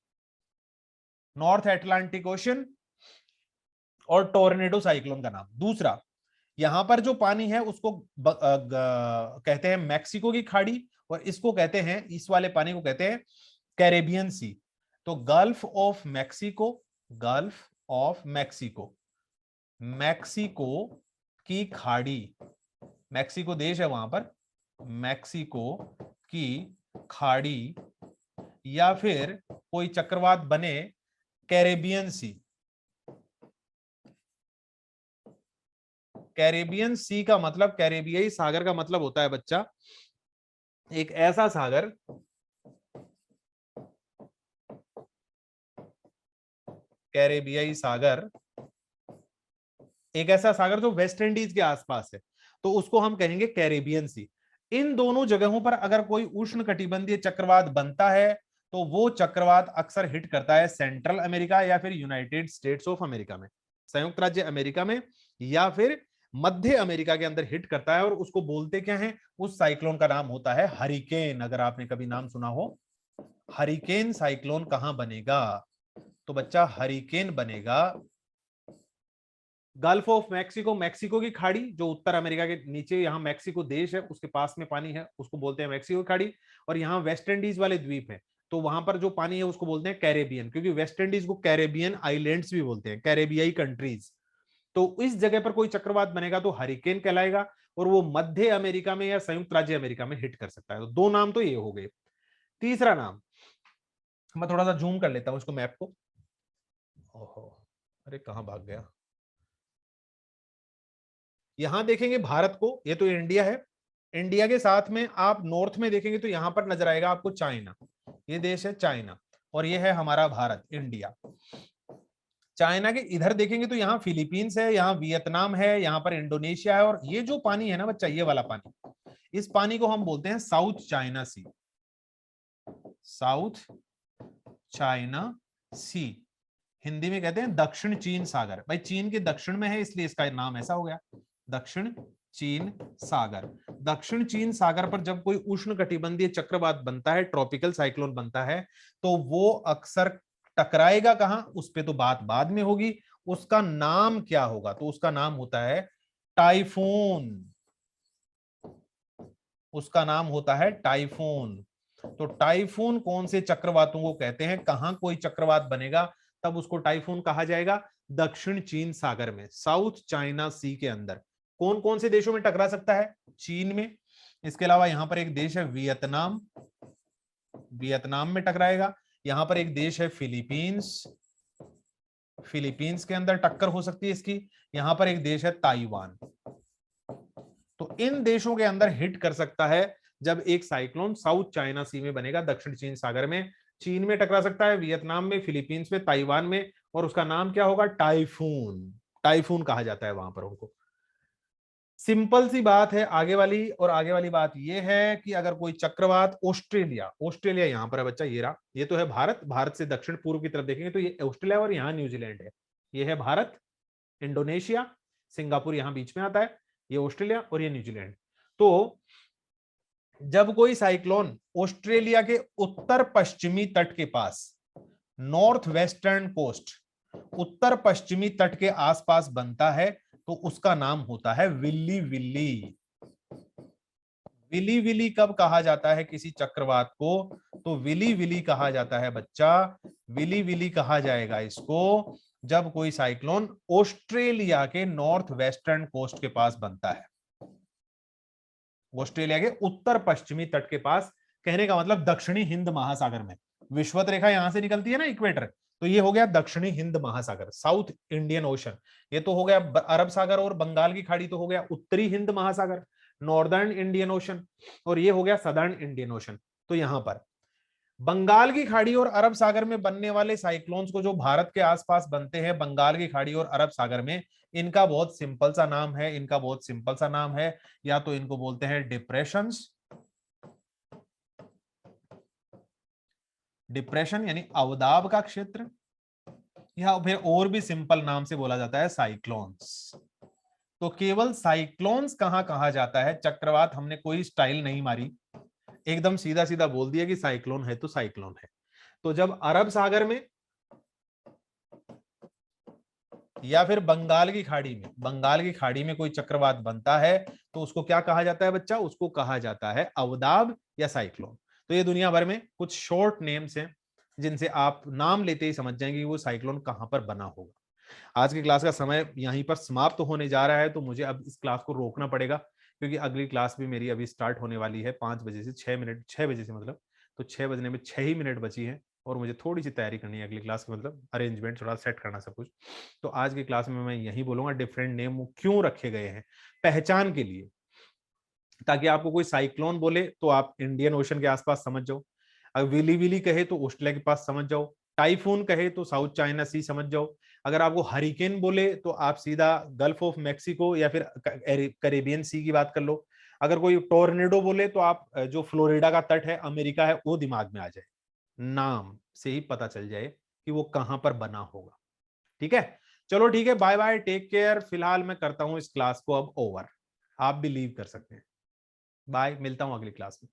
नॉर्थ अटलांटिक ओशन, और टॉर्नेडो साइक्लोन का नाम। दूसरा, यहां पर जो पानी है उसको कहते हैं मैक्सिको की खाड़ी, और इसको कहते हैं, इस वाले पानी को कहते हैं कैरेबियन सी। तो gulf of Mexico, gulf of Mexico, Mexico की खाड़ी, मैक्सिको देश है वहां पर, मैक्सिको की खाड़ी, या फिर कोई चक्रवात बने कैरेबियन सी। कैरेबियन सी का मतलब, कैरेबियाई सागर का मतलब होता है बच्चा एक ऐसा सागर, कैरेबियाई सागर एक ऐसा सागर जो वेस्ट इंडीज के आसपास है, तो उसको हम कहेंगे कैरेबियन सी। इन दोनों जगहों पर अगर कोई उष्ण कटिबंधीय चक्रवात बनता है तो वो चक्रवात अक्सर हिट करता है सेंट्रल अमेरिका या फिर यूनाइटेड स्टेट्स ऑफ अमेरिका में, संयुक्त राज्य अमेरिका में, या फिर मध्य अमेरिका के अंदर हिट करता है। और उसको बोलते क्या है? उस साइक्लोन का नाम होता है हरिकेन। अगर आपने कभी नाम सुना हो, हरिकेन साइक्लोन कहां बनेगा? तो बच्चा हरिकेन बनेगा गल्फ ऑफ मैक्सिको, मैक्सिको की खाड़ी जो उत्तर अमेरिका के नीचे, यहाँ मैक्सिको देश है उसके पास में पानी है, उसको बोलते हैं मैक्सिको की खाड़ी। और यहाँ वेस्ट इंडीज वाले द्वीप है, तो वहां पर जो पानी है उसको बोलते हैं कैरेबियन, क्योंकि वेस्ट इंडीज को कैरेबियन आइलैंड्स भी बोलते हैं, कैरेबियाई कंट्रीज। तो इस जगह पर कोई चक्रवात बनेगा तो हरिकेन कहलाएगा, और वो मध्य अमेरिका में या संयुक्त राज्य अमेरिका में हिट कर सकता है। तो दो नाम तो ये हो गए। तीसरा नाम, मैं थोड़ा सा जूम कर लेता हूं इसको, मैप को। ओहो, अरे कहां भाग गया? यहां देखेंगे भारत को, ये तो इंडिया है। इंडिया के साथ में आप नॉर्थ में देखेंगे तो यहां पर नजर आएगा आपको चाइना, ये देश है चाइना, और ये है हमारा भारत इंडिया। चाइना के इधर देखेंगे तो यहाँ फिलीपींस है, यहाँ वियतनाम है, यहाँ पर इंडोनेशिया है। और ये जो पानी है ना बच्चा, ये वाला पानी, इस पानी को हम बोलते हैं साउथ चाइना सी, साउथ चाइना सी। हिंदी में कहते हैं दक्षिण चीन सागर। भाई चीन के दक्षिण में है इसलिए इसका नाम ऐसा हो गया, दक्षिण चीन सागर। दक्षिण चीन सागर पर जब कोई उष्ण कटिबंधीय चक्रवात बनता है, ट्रॉपिकल साइक्लोन बनता है, तो वो अक्सर टकराएगा कहां, उस पे तो बात बाद में होगी। उसका नाम क्या होगा? तो उसका नाम होता है टाइफून। उसका नाम होता है टाइफून। तो टाइफून कौन से चक्रवातों को कहते हैं? कहां कोई चक्रवात बनेगा तब उसको टाइफून कहा जाएगा? दक्षिण चीन सागर में, साउथ चाइना सी के अंदर। कौन कौन से देशों में टकरा सकता है? चीन में, इसके अलावा यहां पर एक देश है वियतनाम, वियतनाम में टकराएगा। यहाँ पर एक देश है फिलीपींस, फिलीपींस के अंदर टक्कर हो सकती है इसकी। यहाँ पर एक देश है ताइवान। तो इन देशों के अंदर हिट कर सकता है जब एक साइक्लोन साउथ चाइना सी में बनेगा, दक्षिण चीन सागर में। चीन में टकरा सकता है, वियतनाम में, फिलीपींस में, ताइवान में, और उसका नाम क्या होगा? टाइफून। टाइफून कहा जाता है वहां पर उनको। सिंपल सी बात है आगे वाली। और आगे वाली बात यह है कि अगर कोई चक्रवात ऑस्ट्रेलिया, ऑस्ट्रेलिया यहां पर है बच्चा, ये रहा, ये तो है भारत। भारत से दक्षिण पूर्व की तरफ देखेंगे तो ये ऑस्ट्रेलिया और यहाँ न्यूजीलैंड है। ये है भारत, इंडोनेशिया, सिंगापुर यहां बीच में आता है, ये ऑस्ट्रेलिया और ये न्यूजीलैंड। तो जब कोई साइक्लोन ऑस्ट्रेलिया के उत्तर पश्चिमी तट के पास, नॉर्थ वेस्टर्न कोस्ट, उत्तर पश्चिमी तट के आसपास बनता है तो उसका नाम होता है विल्ली विल्ली। विली विली कब कहा जाता है किसी चक्रवात को? तो विली विली कहा जाता है बच्चा, विली विली कहा जाएगा इसको जब कोई साइक्लोन ऑस्ट्रेलिया के नॉर्थ वेस्टर्न कोस्ट के पास बनता है, ऑस्ट्रेलिया के उत्तर पश्चिमी तट के पास। कहने का मतलब दक्षिणी हिंद महासागर में, विषुवत रेखा यहां से निकलती है ना, इक्वेटर, तो ये हो गया दक्षिणी हिंद महासागर, साउथ इंडियन ओशन। ये तो हो गया अरब सागर और बंगाल की खाड़ी, तो हो गया उत्तरी हिंद महासागर, नॉर्दर्न इंडियन ओशन। और ये हो गया सदर्न इंडियन ओशन। तो यहां पर बंगाल की खाड़ी और अरब सागर में बनने वाले साइक्लोन्स को जो भारत के आसपास बनते हैं, बंगाल की खाड़ी और अरब सागर में, इनका बहुत सिंपल सा नाम है, इनका बहुत सिंपल सा नाम है, या तो इनको बोलते हैं डिप्रेशंस, डिप्रेशन यानी अवदाब का क्षेत्र, या फिर और भी सिंपल नाम से बोला जाता है साइक्लोन्स। तो केवल साइक्लोन्स कहां कहा जाता है, चक्रवात हमने कोई स्टाइल नहीं मारी, एकदम सीधा सीधा बोल दिया कि साइक्लोन है तो साइक्लोन है। तो जब अरब सागर में या फिर बंगाल की खाड़ी में, बंगाल की खाड़ी में कोई चक्रवात बनता है तो उसको क्या कहा जाता है बच्चा? उसको कहा जाता है अवदाब या साइक्लोन। तो ये दुनिया भर में कुछ शॉर्ट नेम्स हैं जिनसे आप नाम लेते ही समझ जाएंगे कि वो साइक्लोन कहां पर बना होगा। आज की क्लास का समय यहीं पर समाप्त होने जा रहा है, तो मुझे अब इस क्लास को रोकना पड़ेगा क्योंकि अगली क्लास भी मेरी अभी स्टार्ट होने वाली है 5 बजे से 6 मिनट, 6 बजे से मतलब, तो 6 बजने में 6 ही मिनट बची है और मुझे थोड़ी सी तैयारी करनी है अगली क्लास की, मतलब अरेंजमेंट थोड़ा सेट करना सब कुछ। तो आज की क्लास में मैं यही बोलूंगा डिफरेंट नेम क्यों रखे गए हैं, पहचान के लिए, ताकि आपको कोई साइक्लोन बोले तो आप इंडियन ओशन के आसपास समझ जाओ, अगर विली विली कहे तो ऑस्ट्रेलिया के पास समझ जाओ, टाइफून कहे तो साउथ चाइना सी समझ जाओ, अगर आपको हरिकेन बोले तो आप सीधा गल्फ ऑफ मैक्सिको या फिर कैरेबियन सी की बात कर लो, अगर कोई टोर्नेडो बोले तो आप जो फ्लोरिडा का तट है, अमेरिका है, वो दिमाग में आ जाए, नाम से ही पता चल जाए कि वो कहां पर बना होगा। ठीक है, चलो ठीक है, बाय बाय, टेक केयर। फिलहाल मैं करता हूं इस क्लास को अब ओवर, आप भी लीव कर सकते हैं। बाय, मिलता हूं अगली क्लास में।